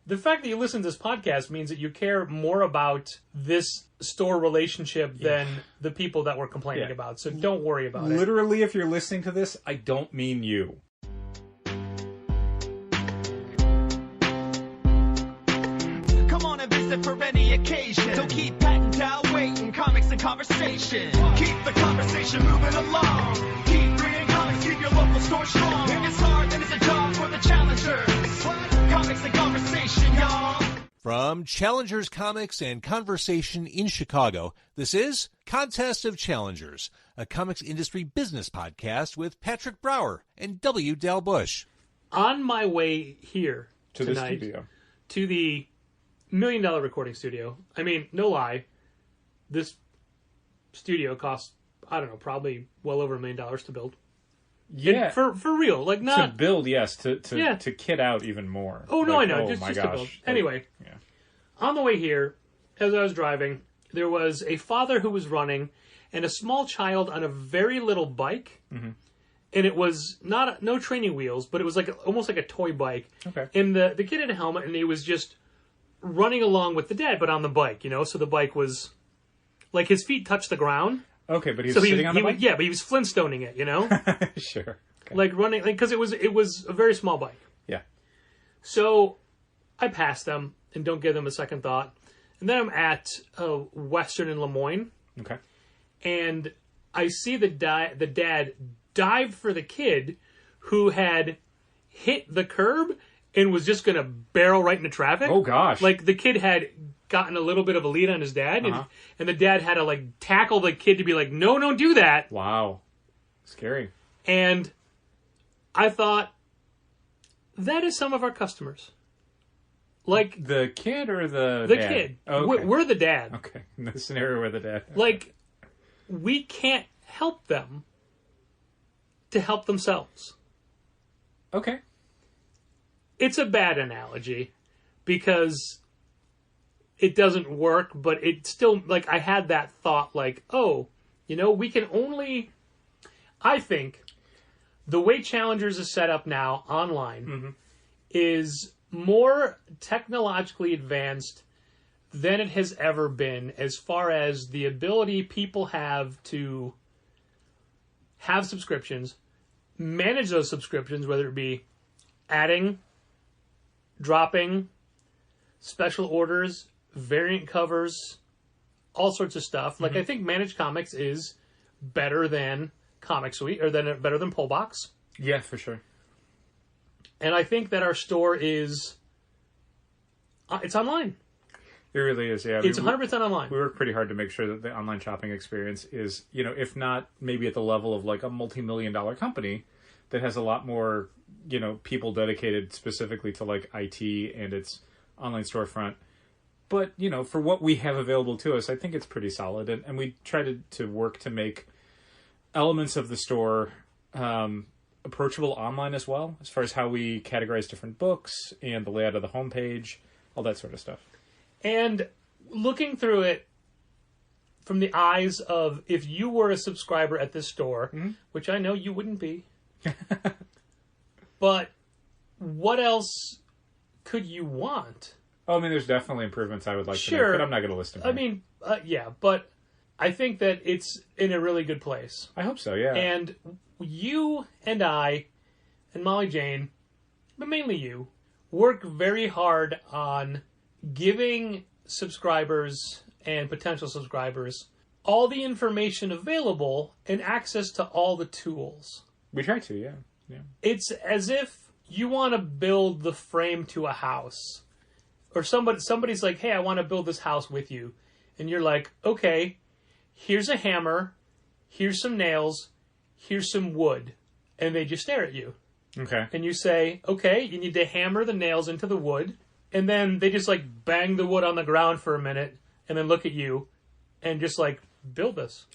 the fact that you listen to this podcast means that you care more about this store relationship than the people that we're complaining about. So don't worry about it. Literally, if you're listening to this, I don't mean you. Come on and visit for any occasion. Don't keep patting down waiting. Comics and conversation. Keep the conversation moving along. Keep bringing comics. Keep your local store strong. If it's hard, then it's a job for the challengers. Comics and conversation, y'all. From Challengers Comics and Conversation in Chicago, this is Contest of Challengers, a comics industry business podcast with Patrick Brower and W. Dal Bush. On my way here To tonight, the studio. to the $1 million recording studio, I mean, no lie, this studio costs, I don't know, probably well over $1 million to build. Yeah. For real. Like, not... To build, yes. To kit out even more. Oh, no, like, I know. Oh, just my to gosh. build. Like, Anyway, on the way here, as I was driving, there was a father who was running and a small child on a very little bike. Mm-hmm. And it was no training wheels, but it was like almost like a toy bike. Okay. And the kid had a helmet, and he was just running along with the dad, but on the bike, you know? So the bike was... Like, his feet touched the ground. Okay, but he was sitting on the bike? Yeah, but he was Flintstoning it, you know? Sure. Okay. Like running... Because it was a very small bike. Yeah. So I pass them and don't give them a second thought. And then I'm at Western in Lemoyne. Okay. And I see the dad dive for the kid who had hit the curb and was just going to barrel right into traffic. Oh, gosh. Like, the kid had gotten a little bit of a lead on his dad, and the dad had to, like, tackle the kid to be like, no, don't do that. Wow. Scary. And I thought, that is some of our customers. Like... The kid or the dad? kid. Oh, okay. We're the dad. Okay. In the scenario where the dad... Okay. Like, we can't help them to help themselves. Okay. It's a bad analogy because it doesn't work, but it still, like, I had that thought, like, oh, you know, we can only... I think the way Challengers is set up now online is more technologically advanced than it has ever been as far as the ability people have to have subscriptions, manage those subscriptions, whether it be adding, dropping, special orders, variant covers, all sorts of stuff. Like, I think Managed Comics is better than Comic Suite, or better than Pullbox. Yeah, for sure. And I think that our store is... it's online. It really is, yeah. It's 100% online. We work pretty hard to make sure that the online shopping experience is, you know, if not maybe at the level of like a multi-million-dollar company that has a lot more, you know, people dedicated specifically to like IT and its online storefront. But, you know, for what we have available to us, I think it's pretty solid. And we try to work to make elements of the store approachable online as well, as far as how we categorize different books and the layout of the homepage, all that sort of stuff. And looking through it from the eyes of, if you were a subscriber at this store, which I know you wouldn't be, but what else could you want? Oh, I mean, there's definitely improvements I would like to make, but I'm not going to list them here. I mean, yeah, but I think that it's in a really good place. I hope so, yeah. And you and I and Molly Jane, but mainly you, work very hard on giving subscribers and potential subscribers all the information available and access to all the tools. We try to, yeah. It's as if you want to build the frame to a house. Or somebody's like, hey, I want to build this house with you. And you're like, okay, here's a hammer, here's some nails, here's some wood. And they just stare at you. Okay. And you say, okay, you need to hammer the nails into the wood. And then they just, like, bang the wood on the ground for a minute and then look at you and just, like, build this.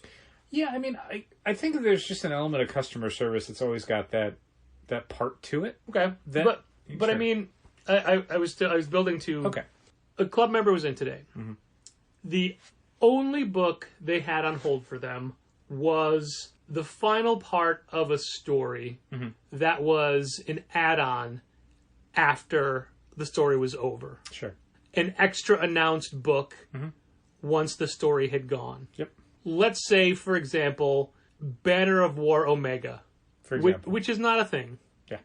Yeah, I mean, I think that there's just an element of customer service that's always got that part to it. Okay. But sure. I mean, I was building to... Okay. A club member was in today. Mm-hmm. The only book they had on hold for them was the final part of a story that was an add-on after the story was over. Sure. An extra announced book once the story had gone. Yep. Let's say, for example, Banner of War Omega, For example. which is not a thing. Yeah.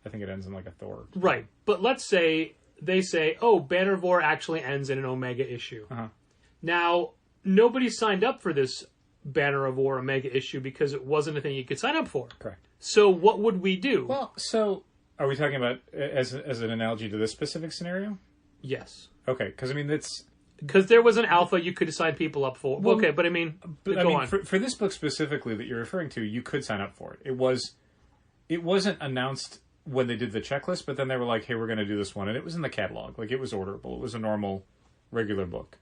I think it ends in like a Thor. Right. But let's say they say, oh, Banner of War actually ends in an Omega issue. Uh-huh. Now, nobody signed up for this Banner of War Omega issue because it wasn't a thing you could sign up for. Correct. So what would we do? Well, so are we talking about as an analogy to this specific scenario? Yes. Okay, because I mean that's Because there was an alpha you could sign people up for. Well, okay, but I mean, but, go I mean, on. for this book specifically that you're referring to, you could sign up for it. It wasn't announced when they did the checklist, but then they were like, "Hey, we're going to do this one," and it was in the catalog. Like it was orderable. It was a normal, regular book.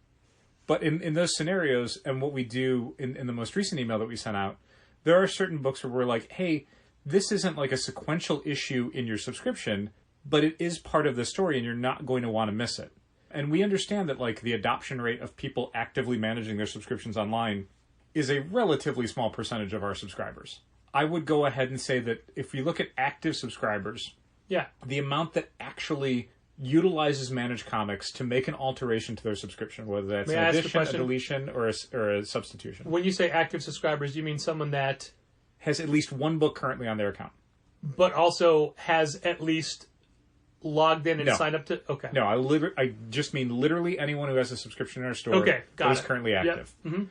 But in those scenarios, and what we do in the most recent email that we sent out, there are certain books where we're like, "Hey, this isn't like a sequential issue in your subscription, but it is part of the story, and you're not going to want to miss it." And we understand that like the adoption rate of people actively managing their subscriptions online is a relatively small percentage of our subscribers. I would go ahead and say that if we look at active subscribers, Yeah. the amount that actually utilizes Managed Comics to make an alteration to their subscription, whether that's May I an ask a addition, a question? deletion, or a substitution, When you say active subscribers, you mean someone that, has at least one book currently on their account. but also has at least logged in and No. signed up to. Okay. No, I just mean literally anyone who has a subscription in our store Okay, got that is it. currently Yep. active. Mm-hmm.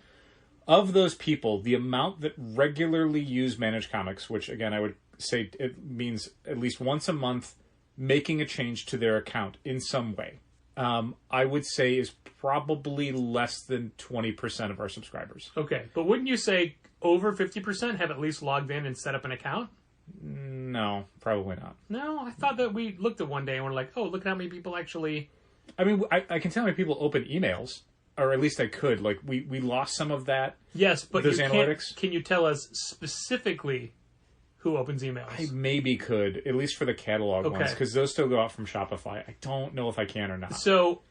Of those people, the amount that regularly use Managed Comics, which again I would say it means at least once a month making a change to their account in some way, I would say is probably less than 20% of our subscribers. Okay, but wouldn't you say over 50% have at least logged in and set up an account? No, probably not. No, I thought that we looked at one day and we're like, oh, look at how many people actually. I mean, I can tell how many people open emails, or at least I could. Like, we lost some of that. Yes, but Those you analytics? can you tell us specifically who opens emails? I maybe could, at least for the catalog Okay. ones, because those still go out from Shopify. I don't know if I can or not. So,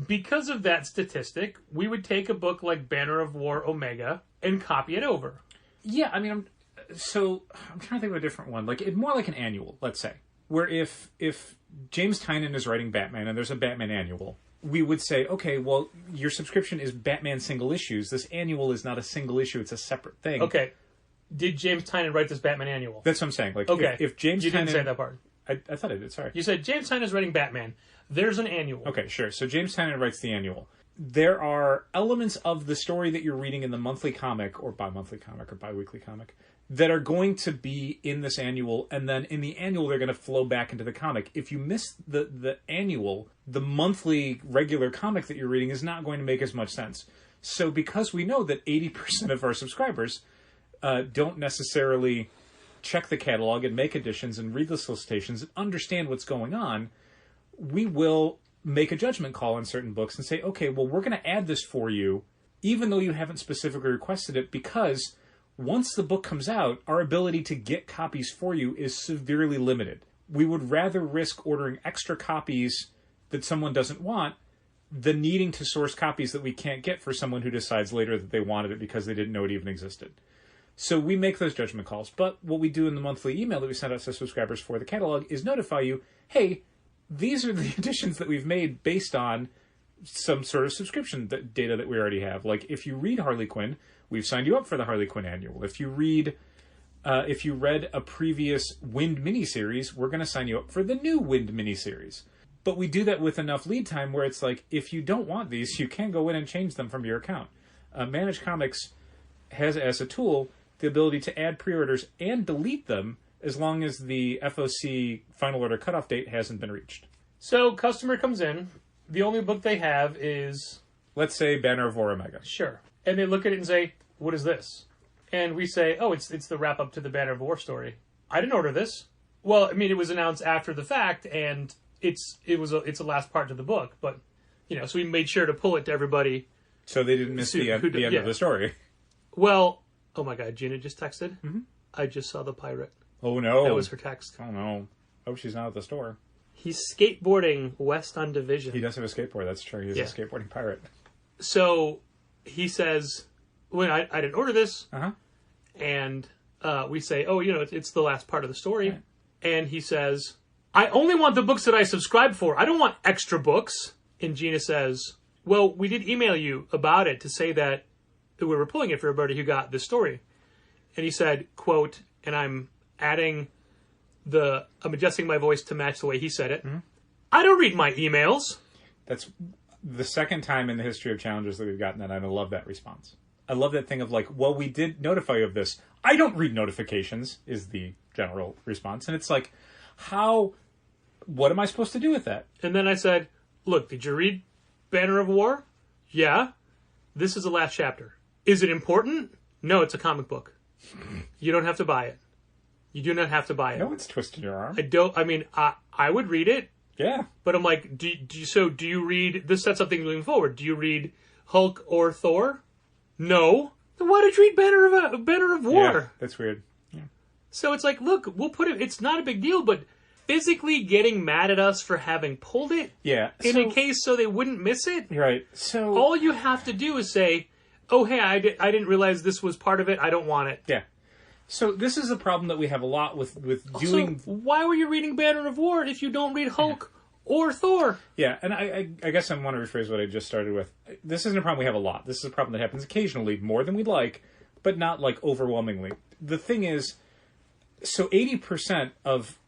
because of that statistic, we would take a book like Banner of War Omega and copy it over. Yeah, I mean, I'm trying to think of a different one. Like, more like an annual, let's say, where if James Tynion is writing Batman and there's a Batman annual, we would say, okay, well, your subscription is Batman single issues. This annual is not a single issue; it's a separate thing. Okay. Did James Tynion write this Batman annual? That's what I'm saying. Like, Okay. if James you Tynion, didn't say that part. I thought I did. Sorry. You said James Tynion is writing Batman. There's an annual. Okay, sure. So James Tynion writes the annual. There are elements of the story that you're reading in the monthly comic or bi-monthly comic or bi-weekly comic that are going to be in this annual, and then in the annual they're going to flow back into the comic. If you miss the annual, the monthly regular comic that you're reading is not going to make as much sense. So because we know that 80% of our subscribers don't necessarily check the catalog and make additions and read the solicitations and understand what's going on, we will make a judgment call on certain books and say, okay, well, we're going to add this for you, even though you haven't specifically requested it, because once the book comes out, our ability to get copies for you is severely limited. We would rather risk ordering extra copies that someone doesn't want than needing to source copies that we can't get for someone who decides later that they wanted it because they didn't know it even existed. So we make those judgment calls. But what we do in the monthly email that we send out to subscribers for the catalog is notify you, hey, these are the additions that we've made based on some sort of subscription data that we already have. Like, if you read Harley Quinn, we've signed you up for the Harley Quinn annual. If you read, if you read a previous Wind miniseries, we're going to sign you up for the new Wind miniseries. But we do that with enough lead time where it's like, if you don't want these, you can go in and change them from your account. Managed Comics has, as a tool, the ability to add pre-orders and delete them as long as the FOC final order cutoff date hasn't been reached. So, customer comes in. The only book they have is... Let's say Banner of War Omega. Sure. And they look at it and say, what is this? And we say, oh, it's the wrap-up to the Banner of War story. I didn't order this. Well, I mean, it was announced after the fact, and it's a last part to the book. But, you know, so we made sure to pull it to everybody. So they didn't miss the end yeah. of the story. Well, oh my God, Gina just texted. Mm-hmm. I just saw the pirate. Oh, no. That was her text. Oh, no. Hope she's not at the store. He's skateboarding west on Division. He does have a skateboard, that's true. He's a skateboarding pirate. So he says, well, I didn't order this. Uh-huh. And we say, oh, you know, it's the last part of the story. Right. And he says, I only want the books that I subscribe for. I don't want extra books. And Gina says, well, we did email you about it to say that we were pulling it for everybody who got this story. And he said, quote, and I'm adjusting my voice to match the way he said it. Mm-hmm. I don't read my emails. That's the second time in the history of challenges that we've gotten that, and I love that response. I love that thing of like, well, we did notify you of this. I don't read notifications, is the general response. And it's like, what am I supposed to do with that? And then I said, look, did you read Banner of War? Yeah. This is the last chapter. Is it important? No, it's a comic book. You don't have to buy it. You do not have to buy it. No one's twisting your arm. I would read it. Yeah. But I'm like, do you read, this sets up things moving forward. Do you read Hulk or Thor? No. Then why did you read Banner of War? Yeah, that's weird. Yeah. So it's like, look, we'll put it, it's not a big deal, but physically getting mad at us for having pulled it in a case so they wouldn't miss it. Right. So all you have to do is say, oh, hey, I didn't realize this was part of it. I don't want it. Yeah. So this is a problem that we have a lot with doing. So why were you reading Banner of War if you don't read Hulk or Thor? Yeah, and I guess I want to rephrase what I just started with. This isn't a problem we have a lot. This is a problem that happens occasionally, more than we'd like, but not like overwhelmingly. The thing is, so 80% of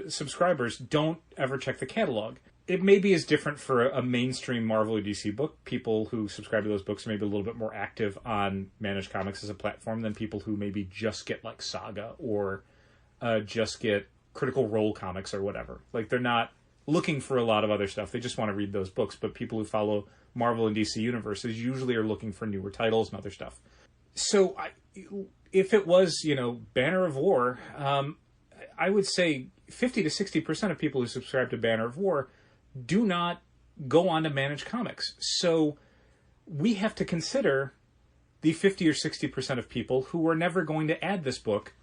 subscribers don't ever check the catalog. It maybe is different for a mainstream Marvel or DC book. People who subscribe to those books are maybe a little bit more active on Managed Comics as a platform than people who maybe just get like Saga or just get Critical Role comics or whatever. Like they're not looking for a lot of other stuff. They just want to read those books. But people who follow Marvel and DC universes usually are looking for newer titles and other stuff. So if it was, Banner of War, I would say 50 to 60% of people who subscribe to Banner of War do not go on to Manage Comics. So we have to consider the 50 or 60% of people who are never going to add this book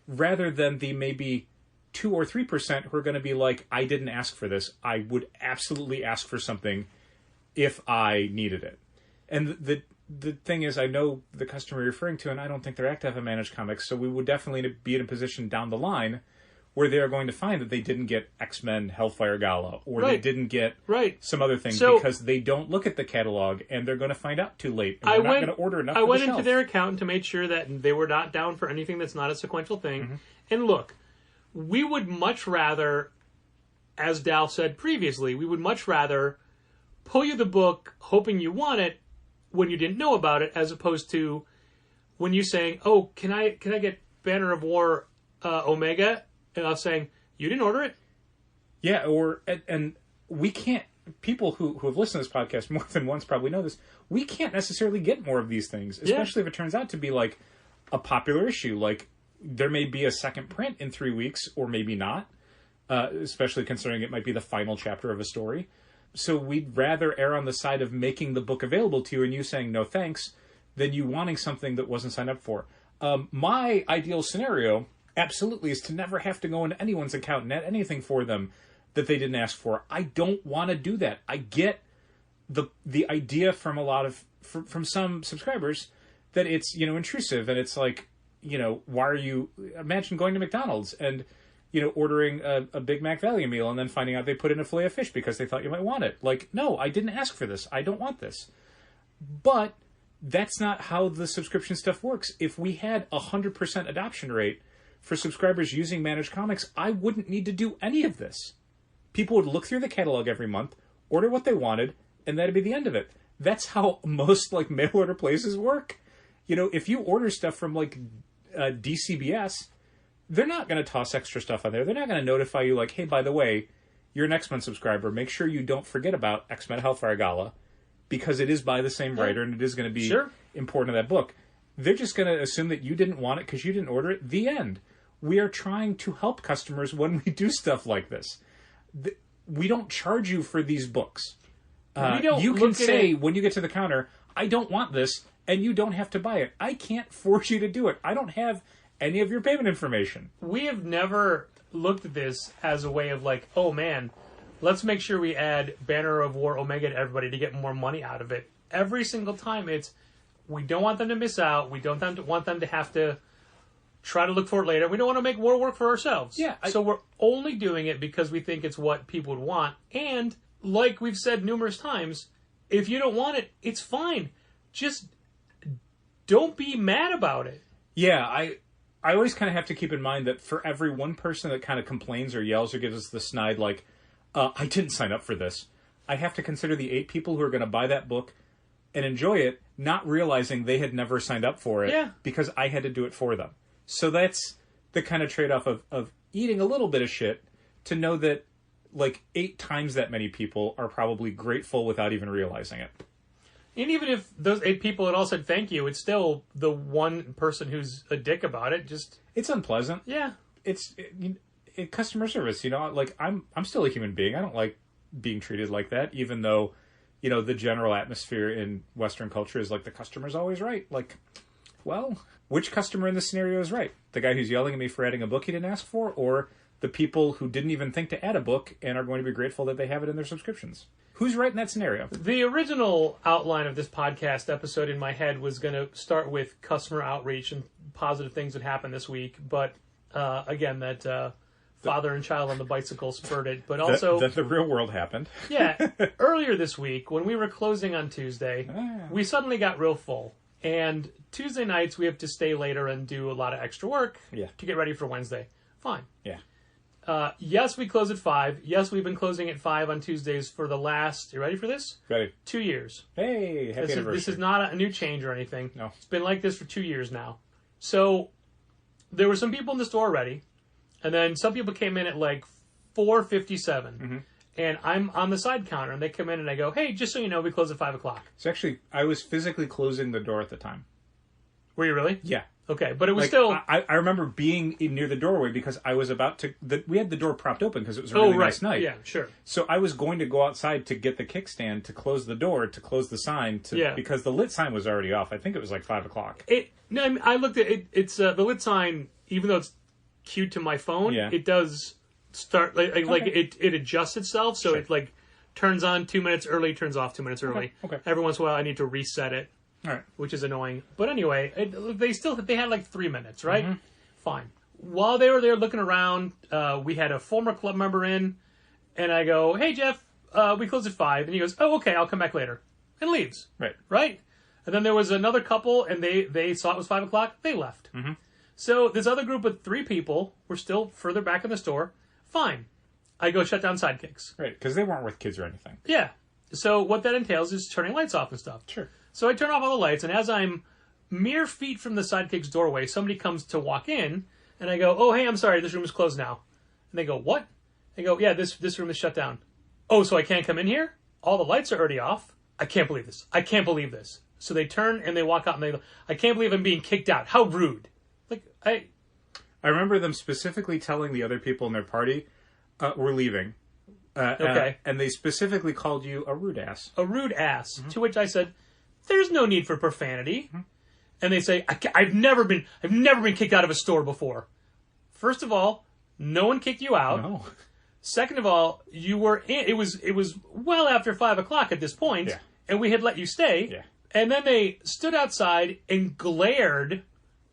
rather than the maybe 2 or 3% who are going to be like, I didn't ask for this. I would absolutely ask for something if I needed it. And the thing is, I know the customer you're referring to, and I don't think they're active in Managed Comics, so we would definitely be in a position down the line where they are going to find that they didn't get X-Men Hellfire Gala, or they didn't get some other thing because they don't look at the catalog, and they're going to find out too late, and they're not going to order enough. I went into their account to make sure that they were not down for anything that's not a sequential thing. Mm-hmm. And look, we would much rather, as Dal said previously, we would much rather pull you the book hoping you want it when you didn't know about it, as opposed to when you saying, oh, can I get Banner of War Omega? And I was saying, you didn't order it? Yeah, and we can't, people who have listened to this podcast more than once probably know this, we can't necessarily get more of these things, especially if it turns out to be like a popular issue. Like, there may be a second print in 3 weeks, or maybe not, especially considering it might be the final chapter of a story. So we'd rather err on the side of making the book available to you and you saying no thanks than you wanting something that wasn't signed up for. My ideal scenario absolutely is to never have to go into anyone's account and add anything for them that they didn't ask for. I don't want to do that. I get the idea from from some subscribers that it's, intrusive, and it's like, why are you, imagine going to McDonald's and, ordering a Big Mac value meal and then finding out they put in a fillet of fish because they thought you might want it. Like, no, I didn't ask for this. I don't want this. But that's not how the subscription stuff works. If we had 100% adoption rate for subscribers using Managed Comics, I wouldn't need to do any of this. People would look through the catalog every month, order what they wanted, and that'd be the end of it. That's how most mail order places work. If you order stuff from DCBS, they're not going to toss extra stuff on there. They're not going to notify you hey, by the way, you're an X-Men subscriber. Make sure you don't forget about X-Men Hellfire Gala, because it is by the same writer and it is going to be important to that book. They're just going to assume that you didn't want it because you didn't order it. The end. We are trying to help customers when we do stuff like this. We don't charge you for these books. You can say when you get to the counter, I don't want this, and you don't have to buy it. I can't force you to do it. I don't have any of your payment information. We have never looked at this as a way of oh man, let's make sure we add Banner of War Omega to everybody to get more money out of it. Every single time we don't want them to miss out. We don't want them to have to try to look for it later. We don't want to make more work for ourselves. Yeah, so we're only doing it because we think it's what people would want. And like we've said numerous times, if you don't want it, it's fine. Just don't be mad about it. Yeah, I always kind of have to keep in mind that for every one person that kind of complains or yells or gives us the snide, like, I didn't sign up for this, I have to consider the 8 people who are going to buy that book and enjoy it, not realizing they had never signed up for it because I had to do it for them. So that's the kind of trade-off of eating a little bit of shit to know that, like, 8 times that many people are probably grateful without even realizing it. And even if those 8 people had all said thank you, it's still the one person who's a dick about it. It's unpleasant. Yeah. It's customer service, like I'm still a human being. I don't like being treated like that, even though, the general atmosphere in Western culture is like the customer's always right. Like, well, which customer in this scenario is right? The guy who's yelling at me for adding a book he didn't ask for, or the people who didn't even think to add a book and are going to be grateful that they have it in their subscriptions? Who's right in that scenario? The original outline of this podcast episode in my head was going to start with customer outreach and positive things that happened this week. But again, that father and child on the bicycle spurred it. But also... That the real world happened. Yeah. Earlier this week, when we were closing on Tuesday, we suddenly got real full. And Tuesday nights, we have to stay later and do a lot of extra work to get ready for Wednesday. Fine. Yeah. Yes, we close at 5. Yes, we've been closing at 5 on Tuesdays for the last, you ready for this? Ready. 2 years. Hey, happy anniversary. This is not a new change or anything. No. It's been like this for 2 years now. So, there were some people in the store already, and then some people came in at like 4:57, and I'm on the side counter, and they come in and I go, hey, just so you know, we close at 5 o'clock. So actually, I was physically closing the door at the time. Were you really? Yeah. Okay, but it was still... I remember being near the doorway because I was about to... we had the door propped open because it was a really nice night. Yeah, sure. So I was going to go outside to get the kickstand to close the door, to close the sign, because the lit sign was already off. I think it was like 5 o'clock. I looked at it. It's the lit sign, even though it's cued to my phone, it does start... it adjusts itself, so it like turns on 2 minutes early, turns off 2 minutes early. Okay. Every once in a while, I need to reset it. All right. Which is annoying. But anyway, they had like 3 minutes, right? Fine. While they were there looking around, we had a former club member in, and I go, hey, Jeff, we close at 5. And he goes, oh, okay, I'll come back later. And leaves. Right? And then there was another couple, and they saw it was 5 o'clock. They left. So this other group of 3 people were still further back in the store. Fine. I go shut down Sidekicks. Right, because they weren't with kids or anything. Yeah. So what that entails is turning lights off and stuff. Sure. So I turn off all the lights, and as I'm mere feet from the Sidekick's doorway, somebody comes to walk in, and I go, oh, hey, I'm sorry, this room is closed now. And they go, what? I go, yeah, this room is shut down. Oh, so I can't come in here? All the lights are already off? I can't believe this. I can't believe this. So they turn, and they walk out, and they go, I can't believe I'm being kicked out. How rude. I remember them specifically telling the other people in their party, we're leaving. Okay. And they specifically called you a rude ass. A rude ass. To which I said, there's no need for profanity. And they say, I've never been kicked out of a store before. First of all, no one kicked you out. No. Second of all, you were in, it was well after 5 o'clock at this point, and we had let you stay. Yeah. And then they stood outside and glared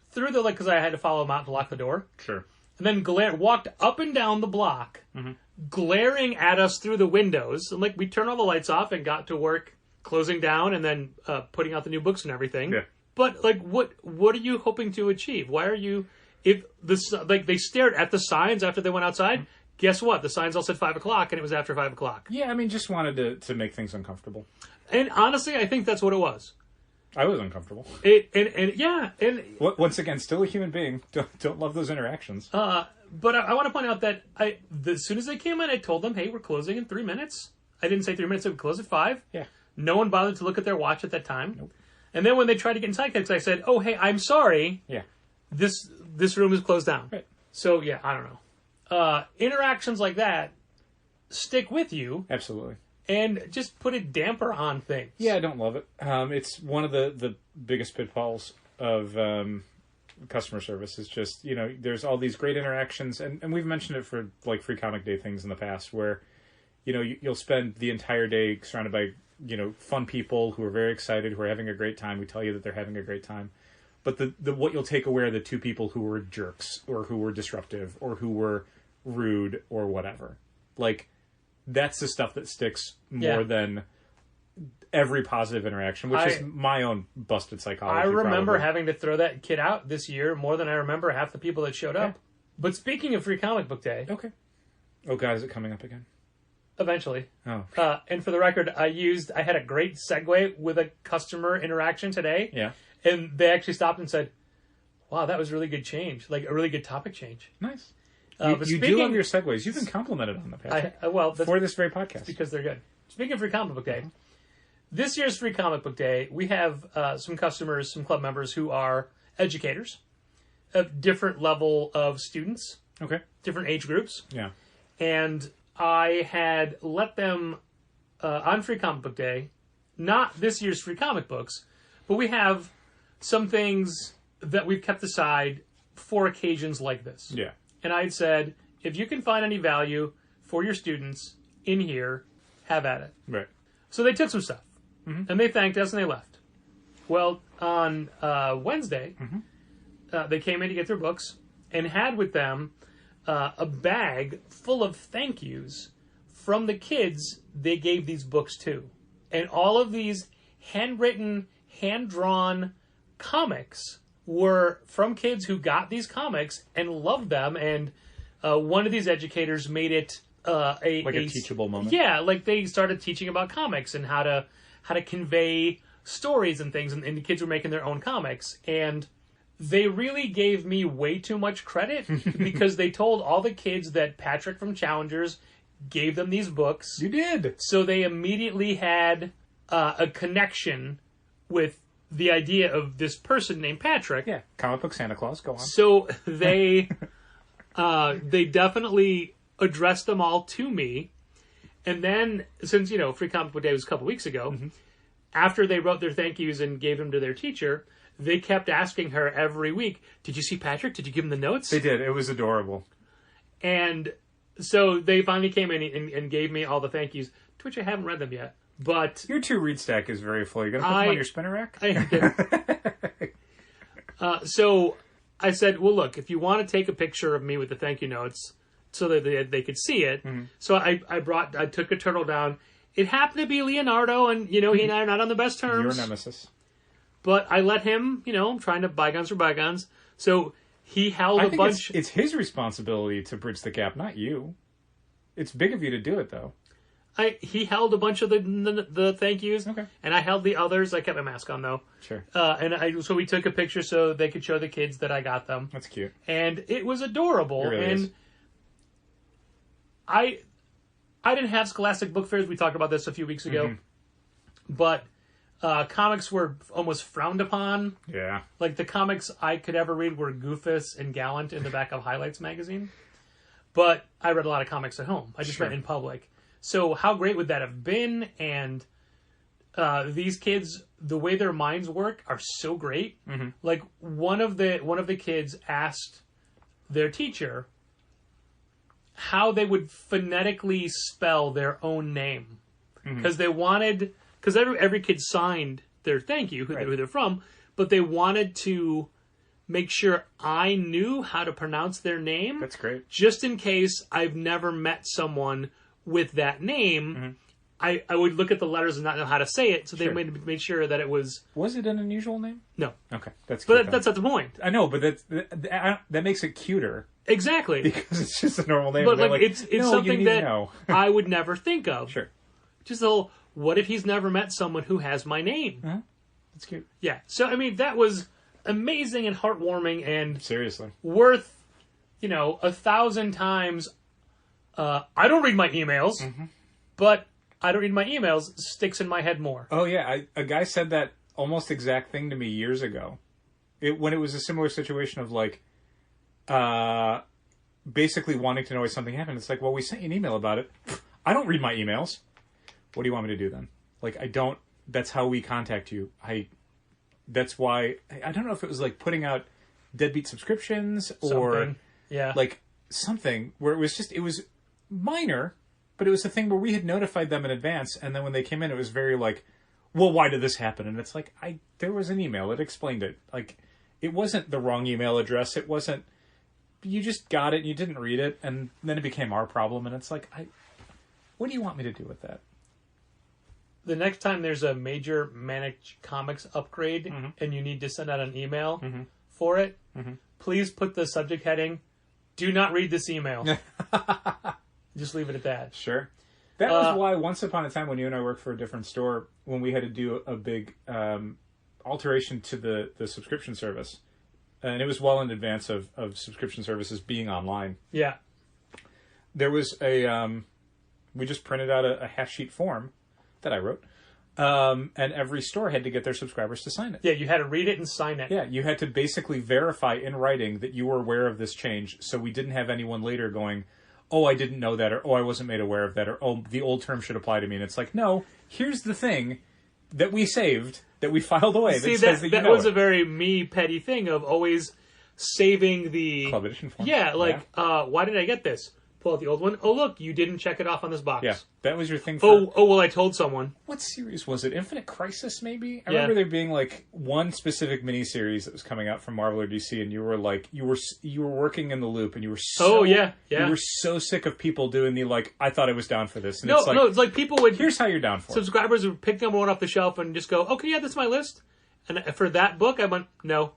through the, because I had to follow them out to lock the door. Sure. And then walked up and down the block, glaring at us through the windows. And we turned all the lights off and got to work closing down and then putting out the new books and everything. Yeah. But what are you hoping to achieve? Why are you, if this, they stared at the signs after they went outside? Guess what? The signs all said 5 o'clock and it was after 5 o'clock. Yeah, I mean, just wanted to make things uncomfortable. And honestly, I think that's what it was. I was uncomfortable. And once again, still a human being. Don't love those interactions. But I want to point out that as soon as they came in, I told them, "Hey, we're closing in 3 minutes." I didn't say 3 minutes; I would close at 5. Yeah. No one bothered to look at their watch at that time. Nope. And then when they tried to get in Sidekicks, I said, "Oh, hey, I'm sorry. Yeah. This room is closed down." Right. So yeah, I don't know. Interactions like that stick with you. Absolutely. And just put a damper on things. Yeah, I don't love it. It's one of the biggest pitfalls of customer service is just, there's all these great interactions, and we've mentioned it for Free Comic Day things in the past where, you'll spend the entire day surrounded by, fun people who are very excited, who are having a great time. We tell you that they're having a great time. But the what you'll take away are the two people who were jerks or who were disruptive or who were rude or whatever. Like, that's the stuff that sticks more than every positive interaction, which is my own busted psychology. I remember probably. having to throw that kid out this year more than I remember half the people that showed up. But speaking of Free Comic Book Day... Okay. Oh, God, is it coming up again? Eventually. Oh. And for the record, I had a great segue with a customer interaction today. Yeah. And they actually stopped and said, wow, that was really good change. Like, a really good topic change. Nice. But you do love your segues. You've been complimented on the past. For this very podcast. Because they're good. Speaking of Free Comic Book Day, this year's Free Comic Book Day, we have some customers, some club members who are educators of different level of students. Okay. Different age groups. Yeah. And I had let them, on Free Comic Book Day, not this year's free comic books, but we have some things that we've kept aside for occasions like this. Yeah. And I had said, if you can find any value for your students in here, have at it. Right. So they took some stuff, and they thanked us, and they left. Well, on Wednesday, they came in to get their books, and had with them a bag full of thank yous from the kids they gave these books to. And all of these handwritten, hand-drawn comics were from kids who got these comics and loved them. And one of these educators made it a teachable moment. Yeah, like they started teaching about comics and how to convey stories and things. And the kids were making their own comics. And they really gave me way too much credit because they told all the kids that Patrick from Challengers gave them these books. You did. So they immediately had a connection with the idea of this person named Patrick. Yeah, comic book Santa Claus. Go on. So they definitely addressed them all to me. And then, since, Free Comic Book Day was a couple weeks ago, after they wrote their thank yous and gave them to their teacher, they kept asking her every week, did you see Patrick? Did you give him the notes? They did. It was adorable. And so they finally came in and gave me all the thank yous, to which I haven't read them yet. But your read stack is very full. You're going to put them on your spinner rack? So I said, well, look, if you want to take a picture of me with the thank you notes so that they could see it. So I took a turtle down. It happened to be Leonardo, and, he and I are not on the best terms. Your nemesis. But I let him, trying to bygones for bygones. So he held a bunch. It's his responsibility to bridge the gap, not you. It's big of you to do it, though. He held a bunch of the thank yous, okay, and I held the others. I kept my mask on, though. Sure. So we took a picture so they could show the kids that I got them. That's cute. And it was adorable. It really is. I didn't have Scholastic Book Fairs. We talked about this a few weeks ago. But comics were almost frowned upon. Yeah. Like, the comics I could ever read were Goofus and Gallant in the back of Highlights magazine. But I read a lot of comics at home. I just read in public. So how great would that have been? And these kids, the way their minds work, are so great. Like, one of the kids asked their teacher how they would phonetically spell their own name, because every kid signed their thank you, who they're from, but they wanted to make sure I knew how to pronounce their name. That's great. Just in case I've never met someone with that name, I would look at the letters and not know how to say it, so they made sure that it was... Was it an unusual name? No. Okay, that's cute. But that's not the point. I know, but that makes it cuter. Exactly. Because it's just a normal name. But it's no, something that I would never think of. Sure. Just the whole, what if he's never met someone who has my name? That's cute. Yeah. So, that was amazing and heartwarming and... Seriously. Worth, 1,000 times... I don't read my emails, but I don't read my emails sticks in my head more. Oh, yeah. A guy said that almost exact thing to me years ago. When it was a similar situation of, like, basically wanting to know why something happened. It's like, well, we sent you an email about it. I don't read my emails. What do you want me to do then? Like, I don't... That's how we contact you. That's why... I don't know if it was, like, putting out deadbeat subscriptions or... Yeah. Like, something where it was minor, but it was a thing where we had notified them in advance, and then when they came in, it was very like, well, why did this happen? And it's like, there was an email that explained it. Like, it wasn't the wrong email address. It wasn't, you just got it and you didn't read it, and then it became our problem, and it's like, what do you want me to do with that? The next time there's a major Managed Comics upgrade and you need to send out an email for it, please put the subject heading, "Do not read this email." Just leave it at that. Sure. That was why once upon a time when you and I worked for a different store, when we had to do a big alteration to the subscription service, and it was well in advance of subscription services being online. Yeah. There was we just printed out a half sheet form that I wrote, and every store had to get their subscribers to sign it. Yeah, you had to read it and sign it. Yeah, you had to basically verify in writing that you were aware of this change, so we didn't have anyone later going, "Oh, I didn't know that," or "Oh, I wasn't made aware of that," or "Oh, the old term should apply to me." And it's like, no, here's the thing that we saved, that we filed away. See, says that was a very me petty thing of always saving the Club edition form. Yeah, like, why did I get this? Pull out the old one. Oh, look, you didn't check it off on this box. Yeah, that was your thing for... Oh, well, I told someone. What series was it? Infinite Crisis, maybe? I Yeah. remember there being, like, one specific miniseries that was coming out from Marvel or DC, and you were, like, you were working in the loop, and you were so... Oh, yeah. You were so sick of people doing the, like, I thought I was down for this. And No, it's like, people would... here's how you're down for it. Subscribers would pick number one off the shelf and just go, okay, yeah, that's my list. And for that book, I went, no.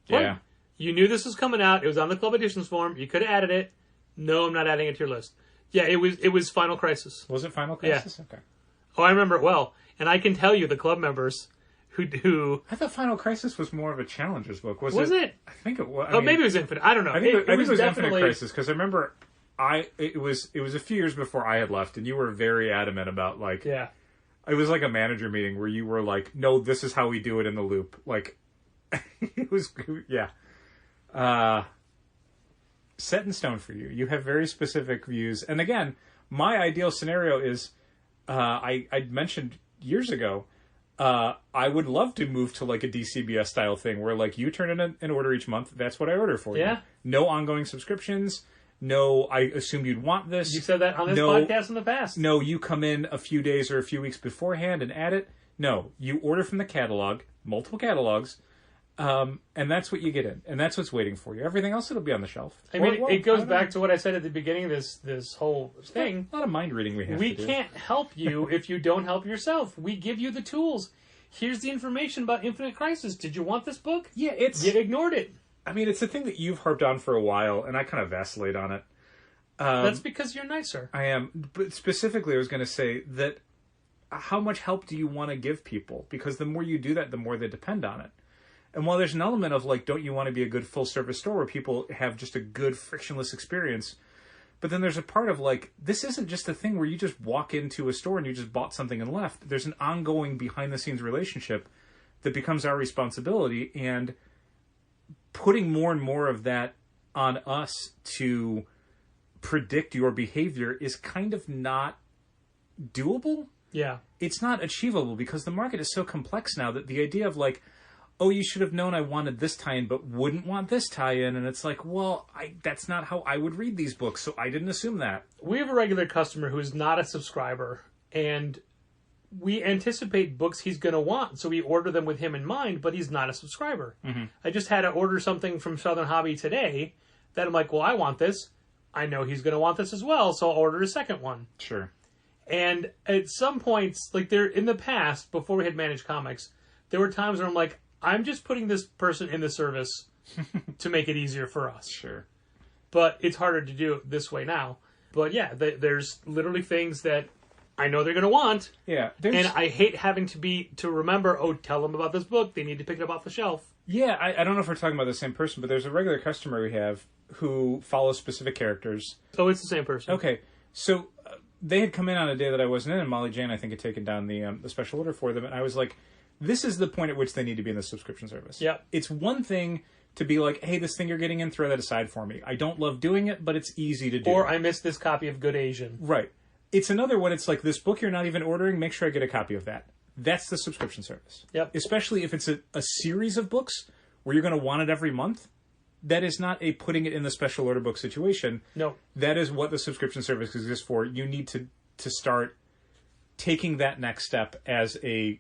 What? Yeah. You knew this was coming out. It was on the Club Editions form. You could have added it. No, I'm not adding it to your list. Yeah, it was Final Crisis. Was it Final Crisis? Yeah. Okay. Oh, I remember it well. And I can tell you the club members who I thought Final Crisis was more of a Challengers book. Was it? I think it was. Oh, maybe it was Infinite. I don't know. I think it was definitely Infinite Crisis, because I remember it was a few years before I had left, and you were very adamant about, like, Yeah. it was like a manager meeting where you were like, no, this is how we do it in the loop. Like, it was, yeah. Set in stone for you. You have very specific views. And again, my ideal scenario is, I mentioned years ago, I would love to move to like a DCBS style thing where like you turn in an order each month. That's what I order for you. Yeah. No ongoing subscriptions. No, I assumed you'd want this. You said that on this podcast in the past. No, you come in a few days or a few weeks beforehand and add it. No, you order from the catalog, multiple catalogs, and that's what you get in. And that's what's waiting for you. Everything else, it'll be on the shelf. I mean, it goes back to what I said at the beginning of this whole thing. A lot of mind reading we have We to do. can't help you if you don't help yourself. We give you the tools. Here's the information about Infinite Crisis. Did you want this book? Yeah, it's... You ignored it. I mean, it's a thing that you've harped on for a while, and I kind of vacillate on it. That's because you're nicer. I am. But specifically, I was going to say that how much help do you want to give people? Because the more you do that, the more they depend on it. And while there's an element of, like, don't you want to be a good full-service store where people have just a good, frictionless experience, but then there's a part of, like, this isn't just a thing where you just walk into a store and you just bought something and left. There's an ongoing behind-the-scenes relationship that becomes our responsibility, and putting more and more of that on us to predict your behavior is kind of not doable. Yeah. It's not achievable because the market is so complex now that the idea of, like, oh, you should have known I wanted this tie-in but wouldn't want this tie-in, and it's like, well, that's not how I would read these books, so I didn't assume that. We have a regular customer who's not a subscriber, and we anticipate books he's going to want, so we order them with him in mind, but he's not a subscriber. Mm-hmm. I just had to order something from Southern Hobby today that I'm like, well, I want this. I know he's going to want this as well, so I'll order a second one. Sure. And at some points, like there in the past, before we had Managed Comics, there were times where I'm like, I'm just putting this person in the service to make it easier for us. Sure. But it's harder to do this way now. But yeah, there's literally things that I know they're going to want. Yeah. And I hate having to remember, oh, tell them about this book. They need to pick it up off the shelf. Yeah, I don't know if we're talking about the same person, but there's a regular customer we have who follows specific characters. Oh, it's the same person. Okay. So they had come in on a day that I wasn't in, and Molly Jane, I think, had taken down the special order for them. And I was like, this is the point at which they need to be in the subscription service. Yeah. It's one thing to be like, hey, this thing you're getting in, throw that aside for me. I don't love doing it, but it's easy to do. Or I missed this copy of Good Asian. Right. It's another when it's like, this book you're not even ordering, make sure I get a copy of that. That's the subscription service. Yep. Especially if it's a series of books where you're going to want it every month. That is not a putting it in the special order book situation. No. That is what the subscription service exists for. You need to start taking that next step as a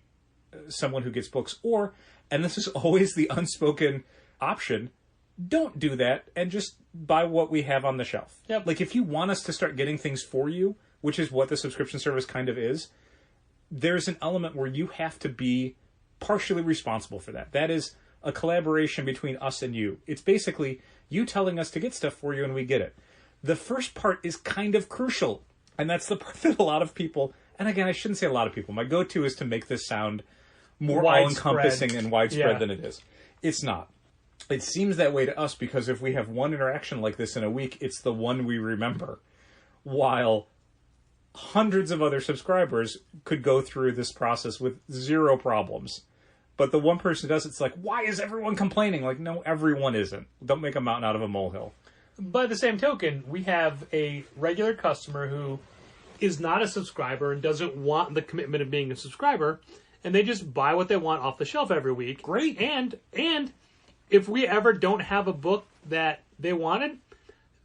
someone who gets books, or, and this is always the unspoken option, don't do that and just buy what we have on the shelf. Yep. Like, if you want us to start getting things for you, which is what the subscription service kind of is, there's an element where you have to be partially responsible for that. That is a collaboration between us and you. It's basically you telling us to get stuff for you and we get it. The first part is kind of crucial, and that's the part that a lot of people, and again, I shouldn't say a lot of people, my go-to is to make this sound more all-encompassing and widespread than it is. It's not. It seems that way to us because if we have one interaction like this in a week, it's the one we remember, while hundreds of other subscribers could go through this process with zero problems. But the one person who does, it's like, why is everyone complaining? Like, no, everyone isn't. Don't make a mountain out of a molehill. By the same token, we have a regular customer who is not a subscriber and doesn't want the commitment of being a subscriber, and they just buy what they want off the shelf every week. Great. And if we ever don't have a book that they wanted,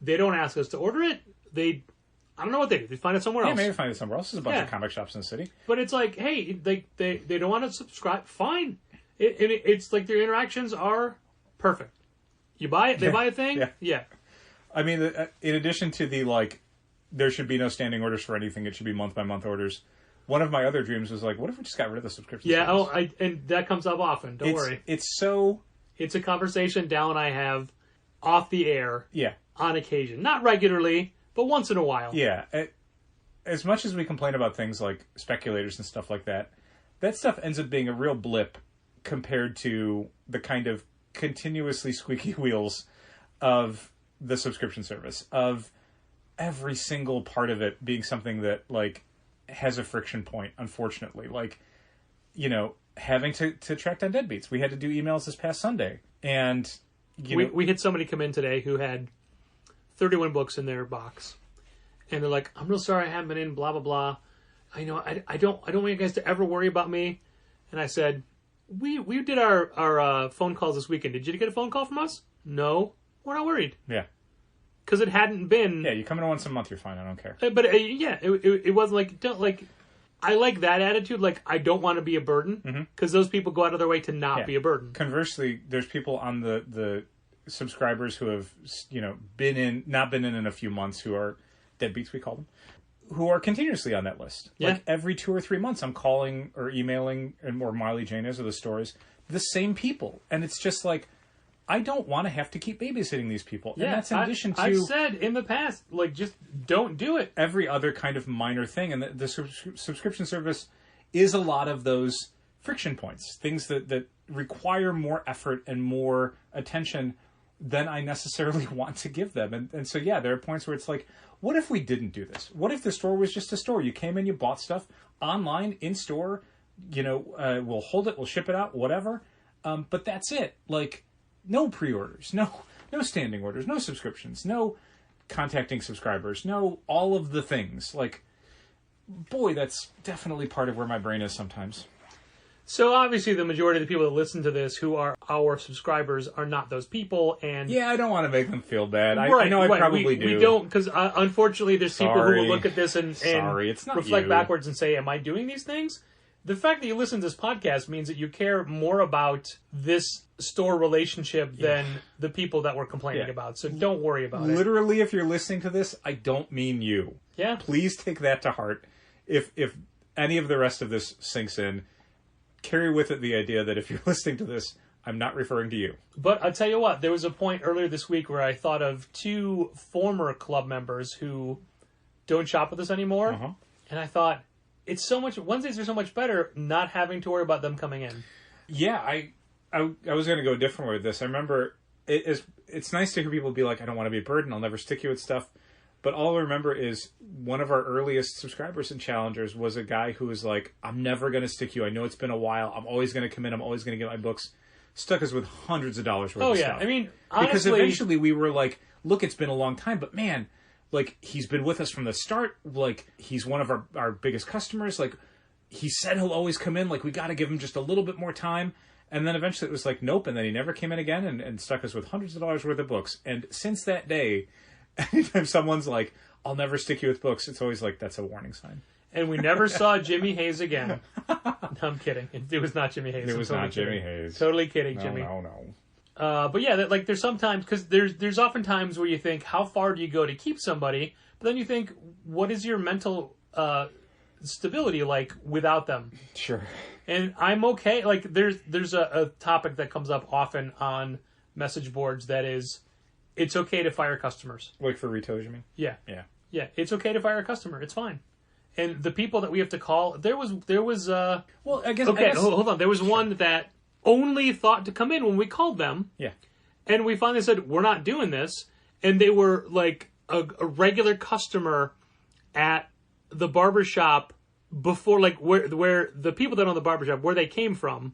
they don't ask us to order it. I don't know what they do. They find it somewhere else. Yeah, maybe find it somewhere else. There's a bunch of comic shops in the city. But it's like, hey, they don't want to subscribe. Fine. It's like their interactions are perfect. You buy it, they buy a thing. Yeah. I mean, in addition to the, like, there should be no standing orders for anything. It should be month-by-month orders. One of my other dreams was like, what if we just got rid of the subscription service? And that comes up often. Don't worry. It's a conversation Dal and I have off the air. Yeah. On occasion. Not regularly, but once in a while. Yeah. As much as we complain about things like speculators and stuff like that, that stuff ends up being a real blip compared to the kind of continuously squeaky wheels of the subscription service, of every single part of it being something that, like, has a friction point, unfortunately. Like, you know, having to track down deadbeats. We had to do emails this past Sunday. And we had somebody come in today who had 31 books in their box. And they're like, I'm real sorry I haven't been in, blah, blah, blah. I don't want you guys to ever worry about me. And I said, we did our phone calls this weekend. Did you get a phone call from us? No. We're not worried. Yeah. Because it hadn't been... Yeah, you come in once a month, you're fine. I don't care. But, it wasn't like... I like that attitude. Like, I don't want to be a burden. Because those people go out of their way to not be a burden. Conversely, there's people on the subscribers who have, you know, not been in a few months, who are deadbeats, we call them, who are continuously on that list. Yeah. Like, every 2 or 3 months, I'm calling or emailing, or Miley Jane is, or the stores, the same people. And it's just like, I don't want to have to keep babysitting these people. Yeah, and that's in addition to... I've said in the past, like, just don't do it. Every other kind of minor thing. And the subscription service is a lot of those friction points. Things that require more effort and more attention than I necessarily want to give them. And so, yeah, there are points where it's like, what if we didn't do this? What if the store was just a store? You came in, you bought stuff online, in store, you know, we'll hold it, we'll ship it out, whatever. But that's it. Like... No pre-orders, no standing orders, no subscriptions, no contacting subscribers, no all of the things. Like, boy, that's definitely part of where my brain is sometimes. So obviously the majority of the people that listen to this who are our subscribers are not those people. And yeah, I don't want to make them feel bad. I know I probably do. We don't, because unfortunately there's people who will look at this and it's not reflect you. backwards and say, am I doing these things? The fact that you listen to this podcast means that you care more about this store relationship than the people that we're complaining about. So don't worry about it. Literally, if you're listening to this, I don't mean you. Yeah. Please take that to heart. If any of the rest of this sinks in, carry with it the idea that if you're listening to this, I'm not referring to you. But I'll tell you what, there was a point earlier this week where I thought of 2 former club members who don't shop with us anymore. And I thought, it's so much... Wednesdays are so much better not having to worry about them coming in. Yeah, I was going to go a different way with this. I remember it's nice to hear people be like, I don't want to be a burden, I'll never stick you with stuff. But all I remember is one of our earliest subscribers and challengers was a guy who was like, I'm never going to stick you. I know it's been a while. I'm always going to come in. I'm always going to get my books. Stuck us with hundreds of dollars worth of stuff. I mean, honestly... Because eventually we were like, look, it's been a long time, but man... Like, he's been with us from the start. Like, he's one of our biggest customers. Like, he said he'll always come in. Like, we got to give him just a little bit more time. And then eventually it was like, nope. And then he never came in again and stuck us with hundreds of dollars worth of books. And since that day, anytime someone's like, I'll never stick you with books, it's always like, that's a warning sign. and we never saw Jimmy Hayes again. No, I'm kidding. It was not Jimmy Hayes. It was totally not Jimmy kidding. Hayes. Totally kidding, No, Jimmy. no. But yeah, like there's sometimes because there's often times where you think, how far do you go to keep somebody? But then you think, what is your mental stability like without them? Sure. And I'm okay. Like there's a topic that comes up often on message boards that is, it's okay to fire customers. Like for retailers, you mean? Yeah. Yeah. Yeah, it's okay to fire a customer. It's fine. And the people that we have to call, there was Well, I guess. okay, hold on. There was one that only thought to come in when we called them. Yeah. And we finally said, we're not doing this. And they were like a regular customer at the barbershop before, like where the people that own the barbershop, where they came from,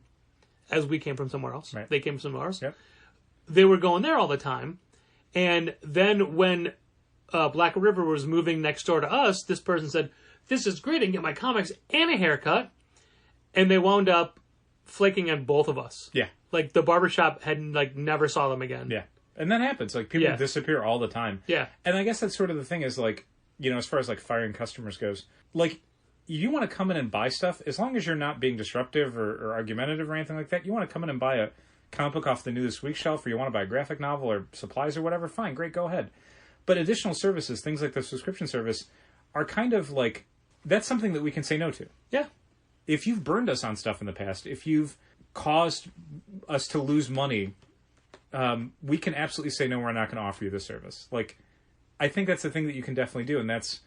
as we came from somewhere else. Right. They came from somewhere else. Yep. They were going there all the time. And then when Black River was moving next door to us, this person said, this is great. I can get my comics and a haircut. And they wound up flaking on both of us. Yeah. Like the barbershop had like never saw them again. Yeah. And that happens. Like people Yeah. disappear all the time. Yeah. And I guess that's sort of the thing is like, you know, as far as like firing customers goes, like you want to come in and buy stuff as long as you're not being disruptive or argumentative or anything like that. You want to come in and buy a comic book off the New This Week shelf, or you want to buy a graphic novel or supplies or whatever. Fine, great, go ahead. But additional services, things like the subscription service, are kind of like, that's something that we can say no to. Yeah. If you've burned us on stuff in the past, if you've caused us to lose money, we can absolutely say, no, we're not going to offer you this service. Like, I think that's the thing that you can definitely do. And that's,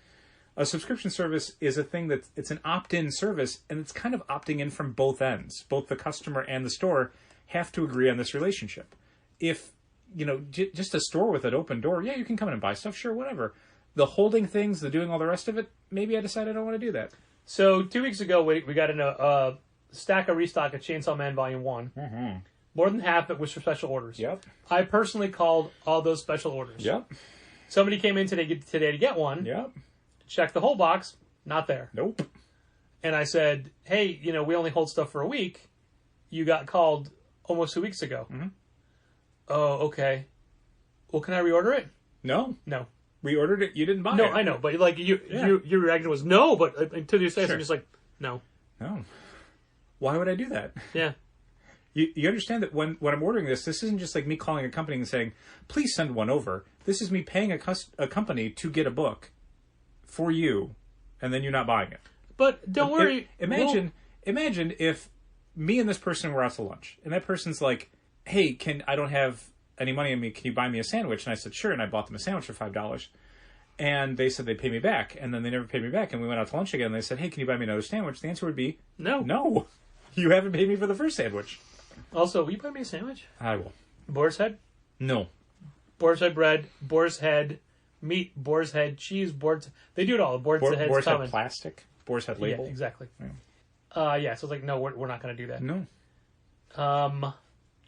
a subscription service is a thing that it's an opt-in service, and it's kind of opting in from both ends. Both the customer and the store have to agree on this relationship. If, you know, just a store with an open door, yeah, you can come in and buy stuff, sure, whatever. The holding things, the doing all the rest of it, maybe I decided I don't want to do that. So 2 weeks ago, we got in a stack of restock of Chainsaw Man Volume 1. Mm-hmm. More than half of it was for special orders. Yep. I personally called all those special orders. Yep. Somebody came in today to get one. Yep. Checked the whole box. Not there. Nope. And I said, hey, you know, we only hold stuff for a week. You got called almost 2 weeks ago. Mm-hmm. Oh, okay. Well, can I reorder it? No. No. We ordered it. You didn't buy it. No, I know. But like your reaction was no, but to the face, Sure. I'm just like, no. No. Why would I do that? Yeah. You understand that when I'm ordering this isn't just like me calling a company and saying, please send one over. This is me paying a company to get a book for you, and then you're not buying it. But don't worry. Imagine if me and this person were out to lunch, and that person's like, hey, I don't have any money on me. Can you buy me a sandwich? And I said, sure. And I bought them a sandwich for $5. And they said they'd pay me back. And then they never paid me back. And we went out to lunch again. And they said, hey, can you buy me another sandwich? The answer would be, No. no. You haven't paid me for the first sandwich. Also, will you buy me a sandwich? I will. Boar's head? No. Boar's head bread, boar's head meat, boar's head cheese, they do it all. Boar's head's Boar's common. head plastic. Boar's head label. Yeah, exactly. Yeah. Yeah, so it's like, no, we're not going to do that. No.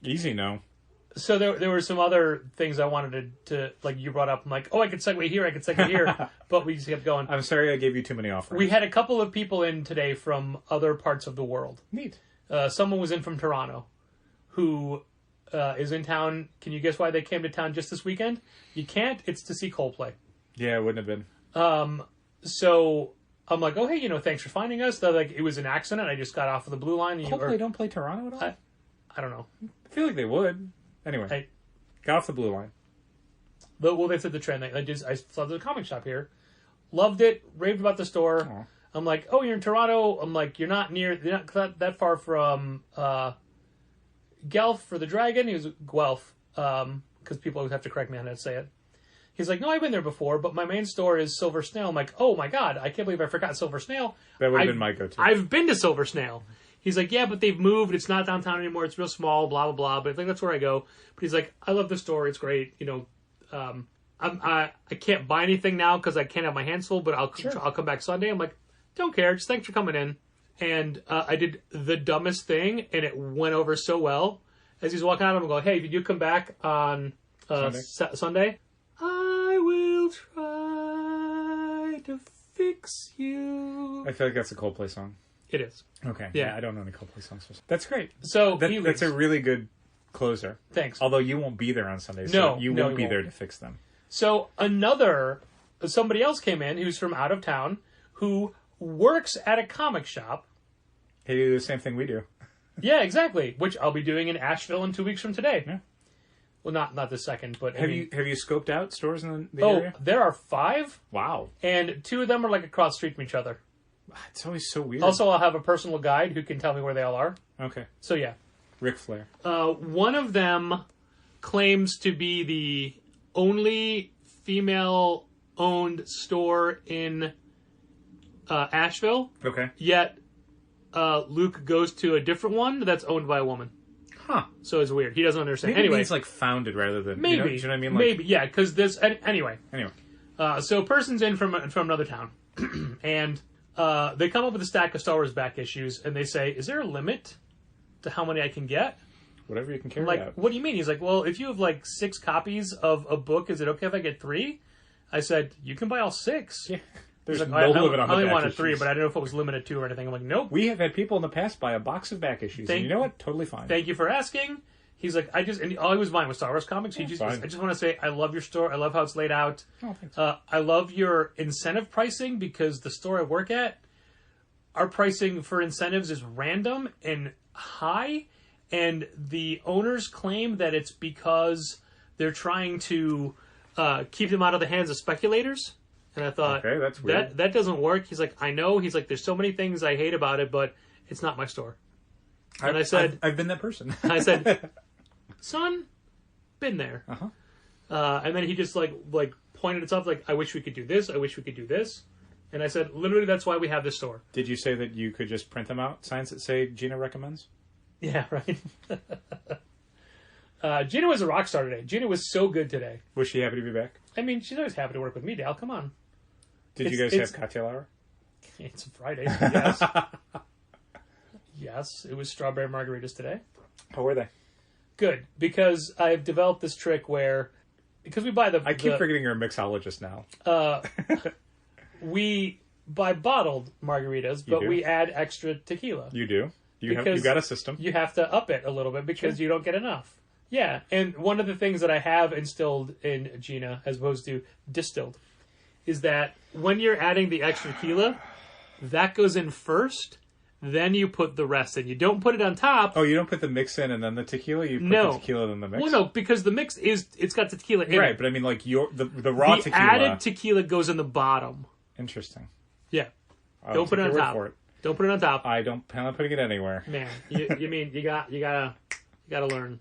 Easy, no. So there were some other things I wanted to like you brought up. I'm like, oh, I could segue here, I could segue here, but we just kept going. I'm sorry I gave you too many offers. We had a couple of people in today from other parts of the world. Neat. Someone was in from Toronto who is in town. Can you guess why they came to town just this weekend? You can't. It's to see Coldplay. Yeah, it wouldn't have been. So I'm like, oh, hey, you know, thanks for finding us. They're like, it was an accident. I just got off of the Blue Line. Coldplay don't play Toronto at all? I don't know. I feel like they would. Anyway, got off the Blue Line. Well, they said the trend. I saw the comic shop here. Loved it. Raved about the store. Aww. I'm like, oh, you're in Toronto. I'm like, you're not that far from Guelph for the Dragon. He was Guelph, because people always have to correct me on how to say it. He's like, no, I've been there before, but my main store is Silver Snail. I'm like, oh my God, I can't believe I forgot Silver Snail. That would have been my go-to. I've been to Silver Snail. He's like, yeah, but they've moved. It's not downtown anymore. It's real small, blah, blah, blah. But I think that's where I go. But he's like, I love the store. It's great. You know, I can't buy anything now because I can't have my hands full, but I'll come back Sunday. I'm like, don't care. Just thanks for coming in. And I did the dumbest thing, and it went over so well. As he's walking out, I'm going, hey, did you come back on Sunday? I will try to fix you. I feel like that's a Coldplay song. It is. Okay. Yeah. I don't know any Coldplay songs. That's great. So that's a really good closer. Thanks. Although you won't be there on Sunday, so No, you no, won't you be won't. there to fix them. So somebody else came in who's from out of town who works at a comic shop. He do the same thing we do. Yeah, exactly. Which I'll be doing in Asheville in 2 weeks from today. Yeah. Well, not this second, but Have you scoped out stores in the area? There are 5, Wow. and 2 of them are like across the street from each other. It's always so weird. Also, I'll have a personal guide who can tell me where they all are. Okay. So yeah, Ric Flair. one of them claims to be the only female-owned store in Asheville. Okay. Yet Luke goes to a different one that's owned by a woman. Huh. So it's weird. He doesn't understand. Maybe anyway, it's like founded rather than maybe. You know what I mean? Like, Maybe, yeah. Because there's anyway. Anyway. So a person's in from another town, and they come up with a stack of Star Wars back issues, and they say, "Is there a limit to how many I can get?" Whatever you can carry Like, out. what do you mean? He's like, "Well, if you have like 6 copies of a book, is it okay if I get 3?" I said, "You can buy all 6." Yeah. There's Like, no I limit on the only back wanted issues. 3, but I didn't know if it was limited to or anything. I'm like, "Nope." We have had people in the past buy a box of back issues, and you know what? Totally fine. Thank you for asking. He's like, and all he was buying was Star Wars comics. I just want to say, I love your store. I love how it's laid out. Oh, thanks. I love your incentive pricing because the store I work at, our pricing for incentives is random and high, and the owners claim that it's because they're trying to keep them out of the hands of speculators. And I thought, okay, that's weird. That doesn't work. He's like, I know. He's like, there's so many things I hate about it, but it's not my store. And I said, I've been that person. I said, son, been there. And then he just like pointed at stuff like, I wish we could do this. I wish we could do this. And I said, literally, that's why we have this store. Did you say that you could just print them out, signs that say Gina recommends? Yeah, right. Gina was a rock star today. Gina was so good today. Was she happy to be back? I mean, she's always happy to work with me, Dal. Come on. Did you guys have cocktail hour? It's a Friday, so yes. Yes, it was strawberry margaritas today. How were they? Good, because I've developed this trick where, because we buy I keep forgetting you're a mixologist now. We buy bottled margaritas, but do? we add extra tequila. You do? You got a system. You have to up it a little bit because you don't get enough. Yeah, and one of the things that I have instilled in Gina, as opposed to distilled, is that when you're adding the extra tequila, that goes in first, then you put the rest in. You don't put it on top. Oh, you don't put the mix in and then the tequila? You put the tequila then the mix? Well, no, because the mix it's got the tequila in it. Right, but I mean like the raw The tequila. added tequila goes in the bottom. Interesting. Yeah. I'll Don't put it take on your word top. for it. Don't put it on top. I don't plan on putting it anywhere. Man, you mean you gotta learn.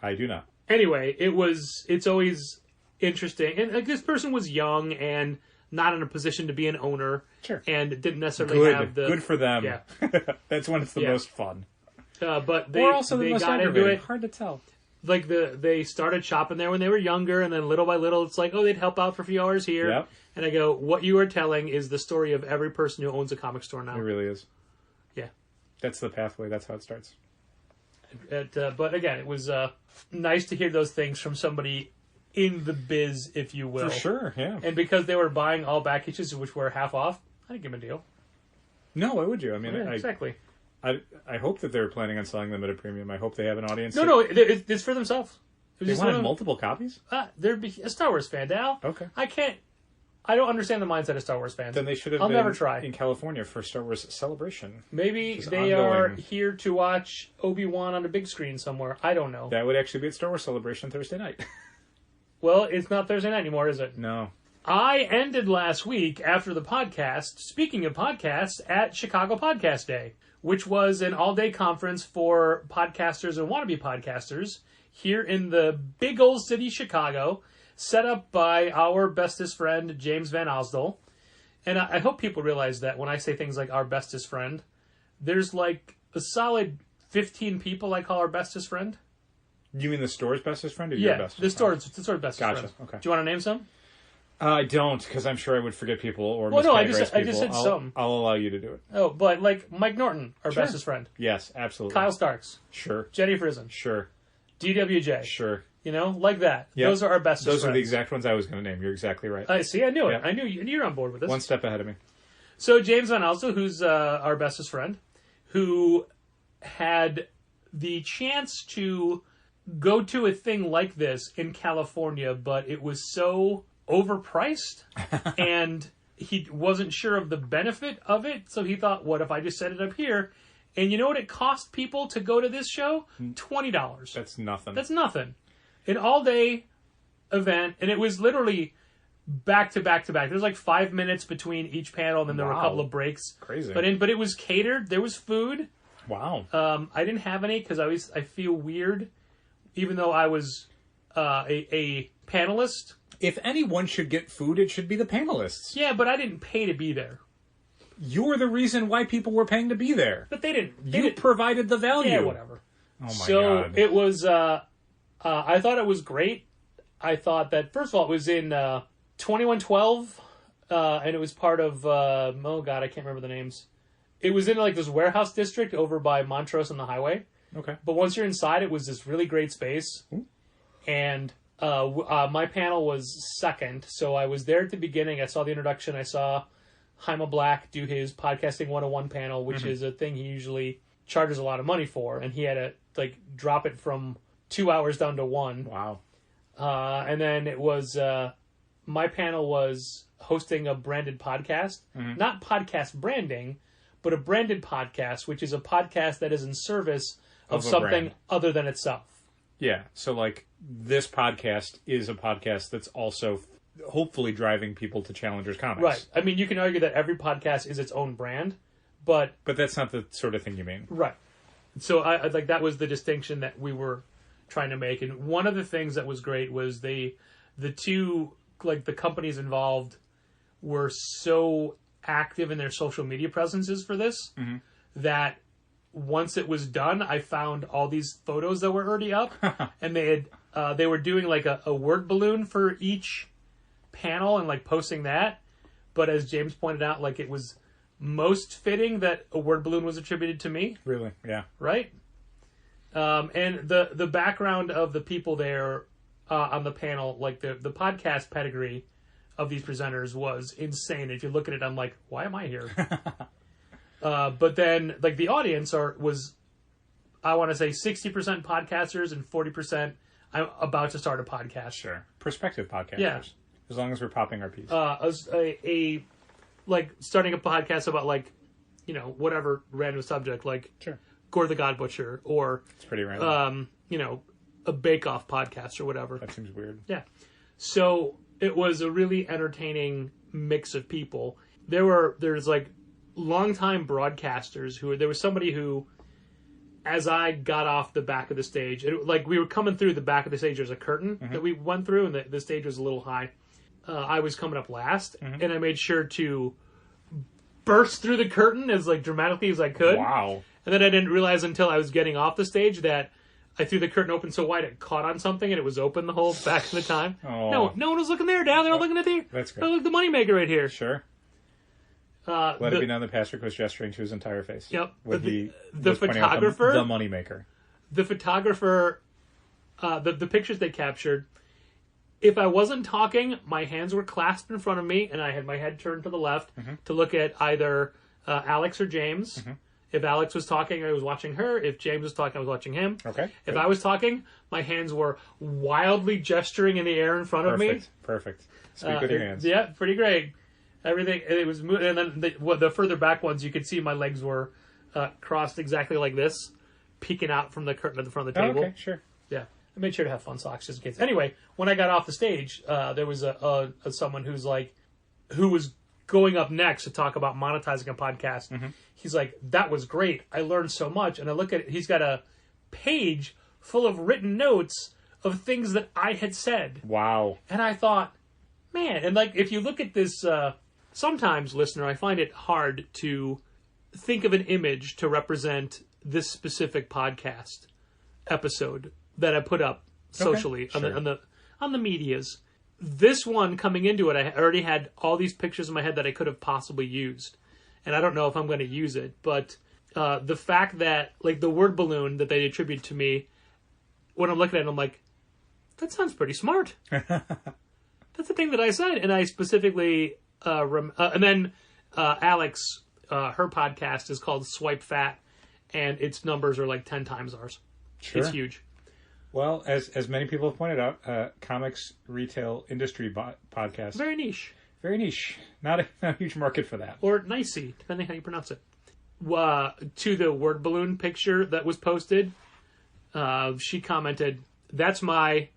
I do not. Anyway, it's always interesting, and like, this person was young and not in a position to be an owner, Sure. and didn't necessarily have the good for them. Yeah. That's when it's the most fun. But they Or also the they most got into aggravating. it. Hard to tell. Like they started shopping there when they were younger, and then little by little, it's like, oh, they'd help out for a few hours here. Yep. And I go, what you are telling is the story of every person who owns a comic store now. It really is. Yeah. That's the pathway. That's how it starts. But again, it was nice to hear those things from somebody in the biz, if you will. For sure, yeah. And because they were buying all back issues, which were half off, I didn't give them a deal. No, why would you? I mean, Yeah, exactly. I hope that they're planning on selling them at a premium. I hope they have an audience. No, it's for themselves. It was They just wanted one of- multiple copies? They're a Star Wars fan, Dal. Okay. I don't understand the mindset of Star Wars fans. Then they should have I'll been never try. in California for Star Wars Celebration. Maybe Which is they are ongoing. here to watch Obi-Wan on a big screen somewhere. I don't know. That would actually be at Star Wars Celebration Thursday night. Well, it's not Thursday night anymore, is it? No. I ended last week after the podcast, speaking of podcasts, at Chicago Podcast Day, which was an all-day conference for podcasters and wannabe podcasters here in the big old city Chicago, set up by our bestest friend, James Van Osdol. And I hope people realize that when I say things like our bestest friend, there's like a solid 15 people I call our bestest friend. You mean the store's bestest friend or your bestest the friend? store's bestest Gotcha, friend. okay. Do you want to name some? I don't, because I'm sure I would forget people or Well, no, I miscategorize just people. said some. I'll allow you to do it. Oh, but like Mike Norton, our Sure. bestest friend. Yes, absolutely. Kyle Starks. Sure. Jenny Frizen. Sure. DWJ. Sure. You know, like that. Yep. Those are our bestest Those friends. are the exact ones I was going to name. You're exactly right. I see. I knew it. Yep. I knew you're on board with this. One step ahead of me. So James Van Alsto, who's our bestest friend, who had the chance to go to a thing like this in California, but it was so overpriced and he wasn't sure of the benefit of it, so he thought, what if I just set it up here? And you know what it cost people to go to this show? $20. That's nothing. That's nothing. An all-day event, and it was literally back to back to back. There's like 5 minutes between each panel, and then there were a couple of breaks. Crazy. But it was catered. There was food. Wow. I didn't have any because I feel weird, even though I was a panelist. If anyone should get food, it should be the panelists. Yeah, but I didn't pay to be there. You're the reason why people were paying to be there. But they didn't. You provided the value. Yeah, whatever. Oh my so God. it was. I thought it was great. I thought that first of all, it was in 2112, and it was part of. Oh God, I can't remember the names. It was in like this warehouse district over by Montrose on the highway. Okay. But once you're inside, it was this really great space. Ooh. And my panel was second, so I was there at the beginning. I saw the introduction. I saw Jaime Black do his Podcasting 101 panel, which is a thing he usually charges a lot of money for, and he had to like drop it from 2 hours down to 1. Wow. And then it was my panel was hosting a branded podcast, not podcast branding, but a branded podcast, which is a podcast that is in service of something brand. other than itself. Yeah. So like this podcast is a podcast that's also hopefully driving people to Challengers Comics. Right. I mean, you can argue that every podcast is its own brand, but that's not the sort of thing you mean. Right. So I like that was the distinction that we were trying to make. And one of the things that was great was the two, like the companies involved were so active in their social media presences for this that once it was done, I found all these photos that were already up, and they were doing like a word balloon for each panel and like posting that. But as James pointed out, like it was most fitting that a word balloon was attributed to me. Really? Yeah. Right? And the background of the people there on the panel, like the podcast pedigree of these presenters was insane. If you look at it, I'm like, why am I here? But then, like, the audience was, I want to say, 60% podcasters and 40% I'm about to start a podcast. Sure. Prospective podcasters. Yeah. As long as we're popping our piece. Like, starting a podcast about, like, you know, whatever random subject, like Sure. Gore the God Butcher, or, It's pretty random. you know, a bake-off podcast or whatever. That seems weird. Yeah. So it was a really entertaining mix of people. There's like longtime broadcasters there was somebody who, as I got off the back of the stage, like we were coming through the back of the stage, there's a curtain that we went through, and the stage was a little high. I was coming up last, and I made sure to burst through the curtain as like dramatically as I could. Wow. And then I didn't realize until I was getting off the stage that I threw the curtain open so wide it caught on something, and it was open the whole back of the time. Oh. No one was looking there, Dad. They're all looking at the. That's good. Oh, look, the moneymaker right here. Sure. Let it be known that Patrick was gesturing to his entire face. Yep. When he the was pointing out photographer, the moneymaker. The photographer, the pictures they captured. If I wasn't talking, my hands were clasped in front of me, and I had my head turned to the left to look at either Alex or James. If Alex was talking, I was watching her. If James was talking, I was watching him. Okay. If I was talking, my hands were wildly gesturing in the air in front of me. Perfect. Speak with your hands. Yeah, pretty great. Everything, it was, and then the further back ones, you could see my legs were crossed exactly like this, peeking out from the curtain at the front of the table. Okay, sure. Yeah, I made sure to have fun socks just in case. Anyway, when I got off the stage, there was someone who was going up next to talk about monetizing a podcast. He's like, that was great. I learned so much. And I look at it, he's got a page full of written notes of things that I had said. Wow. And I thought, man, and like, if you look at this, sometimes, listener, I find it hard to think of an image to represent this specific podcast episode that I put up socially on the medias. This one coming into it, I already had all these pictures in my head that I could have possibly used, and I don't know if I'm going to use it. But the fact that, like, the word balloon that they attribute to me, when I'm looking at it, I'm like, that sounds pretty smart. That's the thing that I said, and I specifically and then Alex, her podcast is called Swipe Fat, and its numbers are like 10 times ours. Sure. It's huge. Well, as many people have pointed out, comics retail industry podcast. Very niche. Very niche. Not a huge market for that. Or nicey, depending how you pronounce it. To the word balloon picture that was posted, she commented, "That's my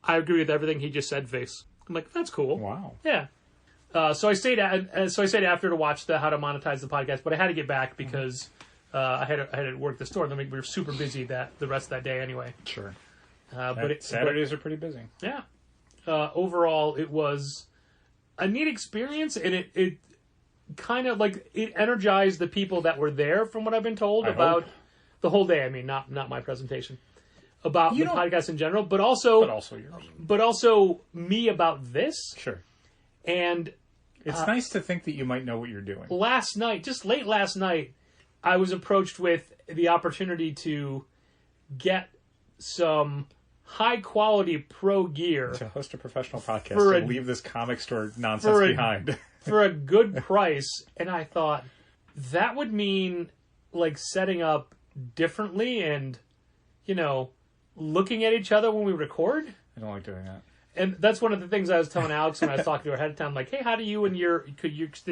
I agree with everything he just said face." I'm like, that's cool. Wow. Yeah. So I stayed after to watch the how to monetize the podcast, but I had to get back because I had to work the store. Then we were super busy the rest of that day anyway. Sure. Saturdays are pretty busy. Yeah. Overall, it was a neat experience, and it kind of like it energized the people that were there. From what I've been told about the whole day. I mean, not my presentation. About the podcast in general, but also yours. But also me about this. Sure. And it's nice to think that you might know what you're doing. Late last night, I was approached with the opportunity to get some high quality pro gear to host a professional podcast and leave this comic store nonsense behind for a good price. And I thought that would mean like setting up differently and, looking at each other when we record. I don't like doing that. And that's one of the things I was telling Alex when I was talking to her ahead of time. Like, hey, how do you and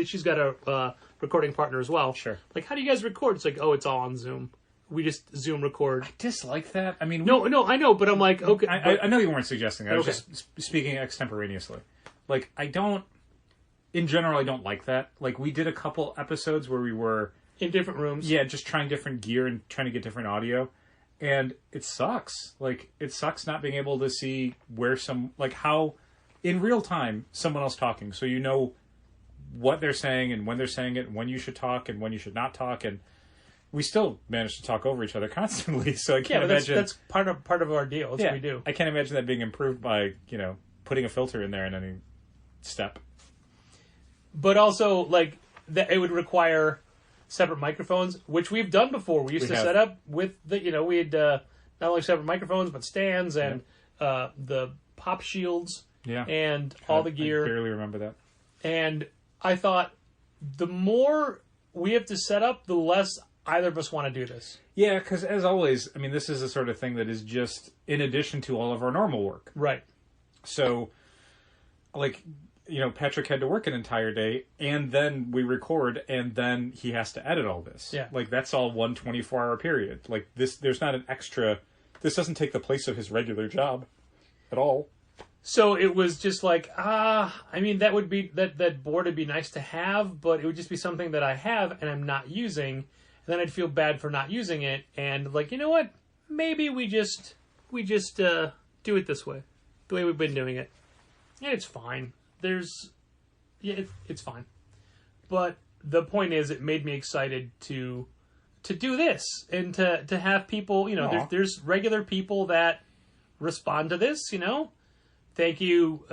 she's got a recording partner as well. Sure. Like, how do you guys record? It's like, oh, it's all on Zoom. We just Zoom record. I dislike that. I mean, no, I know, but I'm like, okay. I know you weren't suggesting that. I was just speaking extemporaneously. Like, in general, I don't like that. Like, we did a couple episodes where we were in different rooms. Yeah, just trying different gear and trying to get different audio. And it sucks. Like, it sucks not being able to see how, in real time, someone else talking. So you know what they're saying and when they're saying it, and when you should talk and when you should not talk. And we still manage to talk over each other constantly. So I can't imagine. That's part of our deal. That's what we do. I can't imagine that being improved by, putting a filter in there in any step. But also, like, that it would require separate microphones, which we've done before. We used to set up with we had not only separate microphones but stands and the pop shields and all the gear. I barely remember that. And I thought the more we have to set up, the less either of us want to do this. Yeah, because as always, I mean, this is the sort of thing that is just in addition to all of our normal work. Right. So, like, Patrick had to work an entire day, and then we record, and then he has to edit all this. Yeah. Like, that's all 1 24-hour period. Like, there's not an extra... This doesn't take the place of his regular job at all. So it was just like, I mean, that board would be nice to have, but it would just be something that I have and I'm not using. And then I'd feel bad for not using it. And like, you know what? Maybe we just do it this way, the way we've been doing it. And it's fine. It's fine. But the point is, it made me excited to do this and to have people, there's regular people that respond to this, Thank you,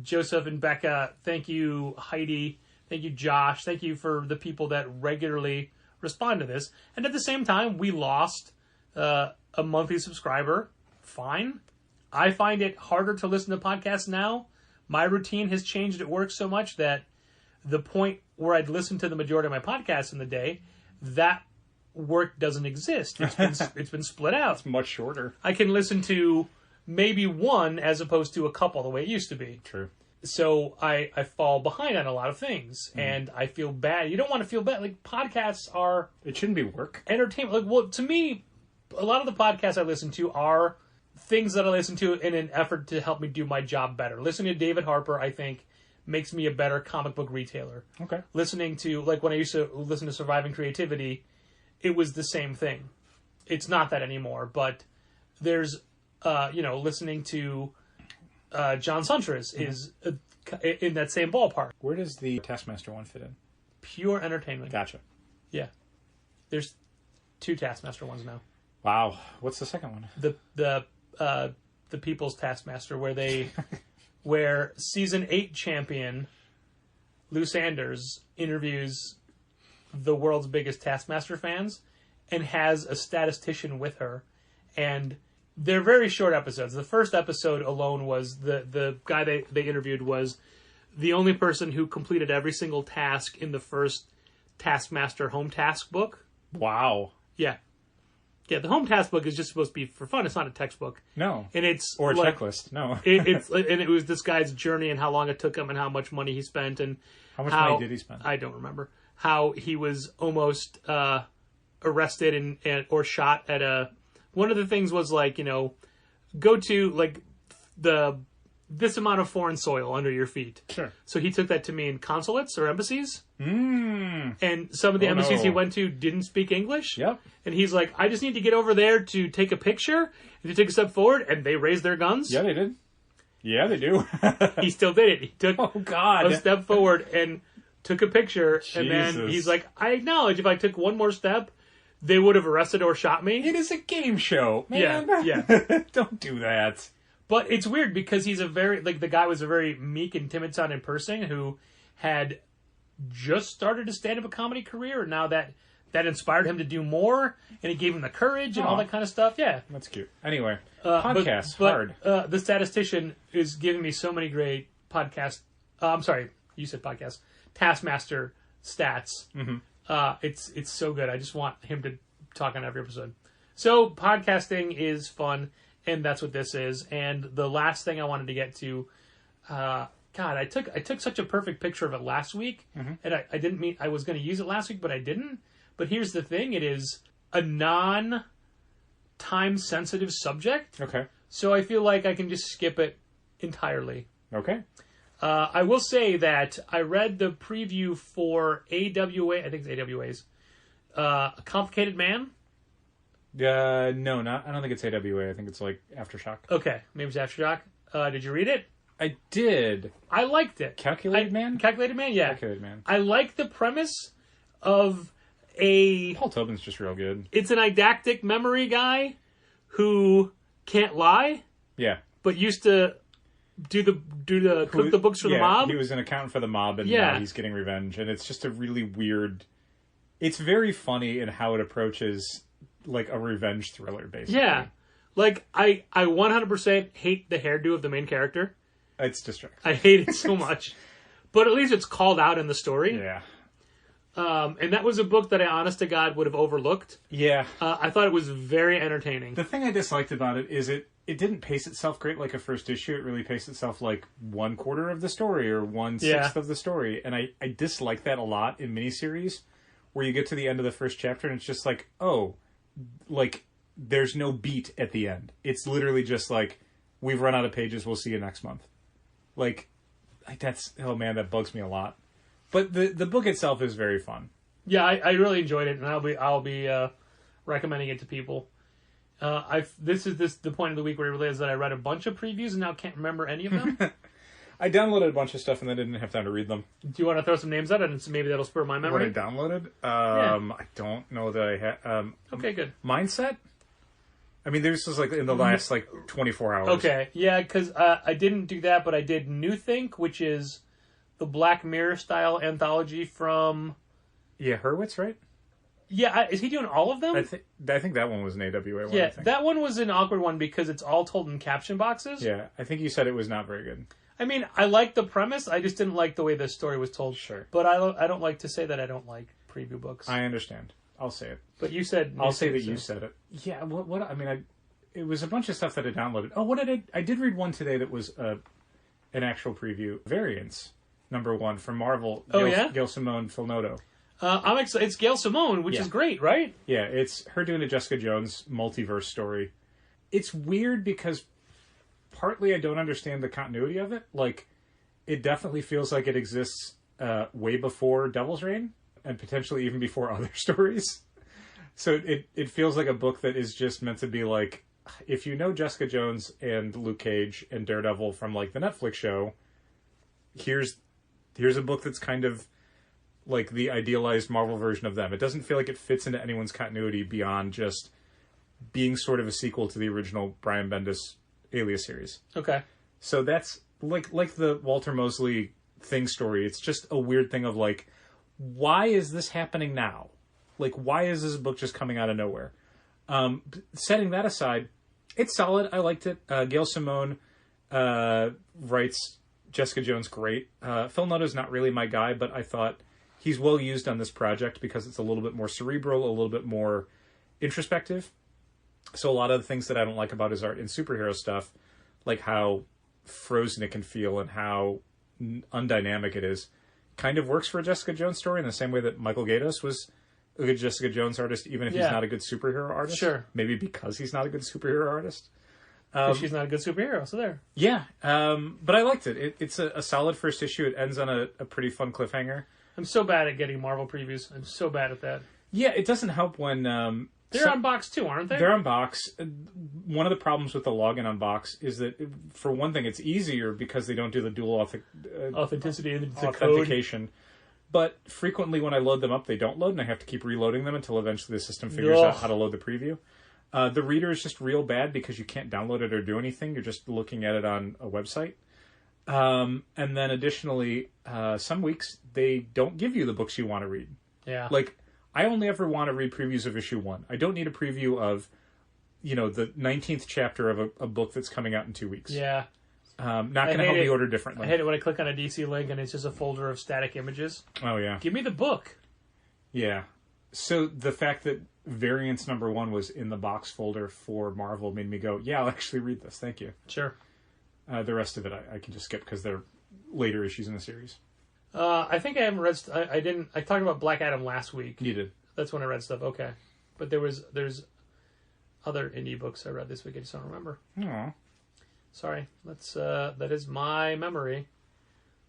Joseph and Becca. Thank you, Heidi. Thank you, Josh. Thank you for the people that regularly respond to this. And at the same time, we lost a monthly subscriber. Fine. I find it harder to listen to podcasts now. My routine has changed at work so much that the point where I'd listen to the majority of my podcasts in the day, that work doesn't exist. It's been split out. It's much shorter. I can listen to maybe one as opposed to a couple the way it used to be. True. So I fall behind on a lot of things, and I feel bad. You don't want to feel bad. Like, podcasts are... It shouldn't be work. Entertainment. Like, well, to me, a lot of the podcasts I listen to are things that I listen to in an effort to help me do my job better. Listening to David Harper, I think, makes me a better comic book retailer. Okay. Listening to, like, when I used to listen to Surviving Creativity, it was the same thing. It's not that anymore, but there's... listening to John Suntress is in that same ballpark. Where does the Taskmaster one fit in? Pure entertainment. Gotcha. Yeah. There's 2 Taskmaster ones now. Wow. What's the second one? The People's Taskmaster, where season 8 champion Lou Sanders interviews the world's biggest Taskmaster fans and has a statistician with her, and they're very short episodes. The first episode alone was the guy they interviewed was the only person who completed every single task in the first Taskmaster home task book. Wow. Yeah. Yeah, the home task book is just supposed to be for fun. It's not a textbook. No. And it's Or a like, checklist. No. and it was this guy's journey and how long it took him and how much money he spent and How much money did he spend? I don't remember. How he was almost arrested and or shot at a. One of the things was like, go to like this amount of foreign soil under your feet. Sure. So he took that to mean consulates or embassies. Mm. And some of the embassies he no. went to didn't speak English. Yep. And he's like, I just need to get over there to take a picture and to take a step forward. And they raised their guns. Yeah, they did. Yeah, they do. He still did it. He took Oh, God. a step forward and took a picture. And then Jesus. he's like, I acknowledge if I took one more step, they would have arrested or shot me. It is a game show, man. Yeah. Don't do that. But it's weird because he's the guy was a very meek and timid sounding person who had just started a stand-up comedy career, and now that inspired him to do more, and it gave him the courage and all that kind of stuff. Yeah. That's cute. Anyway, podcasts, hard. The statistician is giving me so many great podcast. I'm sorry, you said podcast. Taskmaster stats. Mm-hmm. It's so good. I just want him to talk on every episode. So podcasting is fun. And that's what this is. And the last thing I wanted to get to, God, I took such a perfect picture of it last week, and I didn't mean I was going to use it last week, but I didn't. But here's the thing: it is a non-time sensitive subject. Okay. So I feel like I can just skip it entirely. Okay. I will say that I read the preview for AWA. I think it's AWA's A Complicated Man. No, not. I don't think it's AWA. I think it's like Aftershock. Okay, maybe it's Aftershock. Did you read it? I did. I liked it. Calculated Man? Calculated Man, yeah. Calculated Man. I like the premise of a... Paul Tobin's just real good. It's an didactic memory guy who can't lie, Yeah. but used to cook the books for the mob. He was an accountant for the mob, and Yeah. now he's getting revenge. And it's just a really weird... It's very funny in how it approaches like a revenge thriller, basically. Yeah. Like, I 100% hate the hairdo of the main character. It's distracting. I hate it so much. But at least it's called out in the story. Yeah. And that was a book that I, honest to God, would have overlooked. Yeah. I thought it was very entertaining. The thing I disliked about it is it didn't pace itself great like a first issue. It really paced itself like 1/4 of the story or 1/6 of the story. And I dislike that a lot in miniseries where you get to the end of the first chapter and it's just like, oh, like there's no beat at the end. It's literally just like, we've run out of pages. We'll see you next month. Like that's, oh man, that bugs me a lot. But the book itself is very fun. Yeah, I really enjoyed it, and I'll be recommending it to people. This is the point of the week where I realized that I read a bunch of previews and now can't remember any of them. I downloaded a bunch of stuff and then didn't have time to read them. Do you want to throw some names out and maybe that'll spur my memory? What I downloaded? I don't know that I had. Okay, good. Mindset? I mean, this was like in the last like 24 hours. Okay, yeah, because I didn't do that, but I did New Think, which is the Black Mirror style anthology from... Yeah, Hurwitz, right? Yeah, is he doing all of them? I think that one was an AWA one. Yeah, that one was an awkward one because it's all told in caption boxes. Yeah, I think you said it was not very good. I mean, I like the premise. I just didn't like the way the story was told. Sure. But I don't like to say that I don't like preview books. I understand. I'll say it. But you said... I'll say that you said it. Yeah, what I mean, it was a bunch of stuff that I downloaded. Oh, what did I did read one today that was an actual preview. Variants, #1 from Marvel. Gail Simone Filnoto. I'm excited. It's Gail Simone, which is great, right? Yeah, it's her doing a Jessica Jones multiverse story. It's weird because partly I don't understand the continuity of it. Like, it definitely feels like it exists way before Devil's Reign and potentially even before other stories. So it feels like a book that is just meant to be like, if you know Jessica Jones and Luke Cage and Daredevil from like the Netflix show, here's a book that's kind of like the idealized Marvel version of them. It doesn't feel like it fits into anyone's continuity beyond just being sort of a sequel to the original Brian Bendis Alias series. Okay. So that's like the Walter Mosley Thing story. It's just a weird thing of like, why is this happening now? Like, why is this book just coming out of nowhere? Setting that aside, it's solid. I liked it. Gail Simone writes Jessica Jones great. Phil Noto's not really my guy, but I thought he's well used on this project because it's a little bit more cerebral, a little bit more introspective. So a lot of the things that I don't like about his art in superhero stuff, like how frozen it can feel and how undynamic it is, kind of works for a Jessica Jones story in the same way that Michael Gaydos was a good Jessica Jones artist, even if he's not a good superhero artist. Sure. Maybe because he's not a good superhero artist. She's not a good superhero, so there. Yeah, but I liked it. It's a solid first issue. It ends on a pretty fun cliffhanger. I'm so bad at getting Marvel previews. I'm so bad at that. Yeah, it doesn't help when... They're on box too, aren't they? They're on box. One of the problems with the login on box is that, for one thing, it's easier because they don't do the dual authenticity and the authentication. Code. But frequently when I load them up, they don't load, and I have to keep reloading them until eventually the system figures out how to load the preview. The reader is just real bad because you can't download it or do anything. You're just looking at it on a website. And then additionally, some weeks, they don't give you the books you want to read. Yeah. Like, I only ever want to read previews of issue 1. I don't need a preview of, the 19th chapter of a book that's coming out in 2 weeks. Yeah. Not going to help me order differently. I hate it when I click on a DC link and it's just a folder of static images. Oh, yeah. Give me the book. Yeah. So the fact that Variants number 1 was in the box folder for Marvel made me go, yeah, I'll actually read this. Thank you. Sure. The rest of it I can just skip because they're later issues in the series. I think I haven't read... I didn't... I talked about Black Adam last week. You did. That's when I read stuff. Okay. But there's other indie books I read this week. I just don't remember. Aww. Sorry. That is my memory.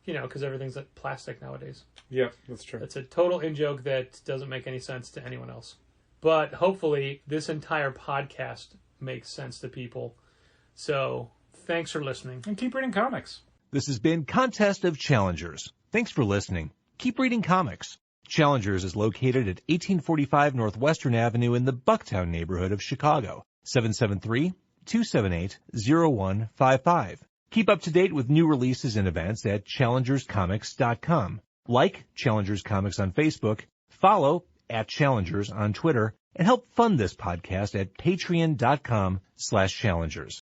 Because everything's like plastic nowadays. Yep, that's true. It's a total in-joke that doesn't make any sense to anyone else. But hopefully this entire podcast makes sense to people. So thanks for listening. And keep reading comics. This has been Contest of Challengers. Thanks for listening. Keep reading comics. Challengers is located at 1845 Northwestern Avenue in the Bucktown neighborhood of Chicago. 773-278-0155. Keep up to date with new releases and events at challengerscomics.com. Like Challengers Comics on Facebook, follow @Challengers on Twitter, and help fund this podcast at patreon.com/challengers.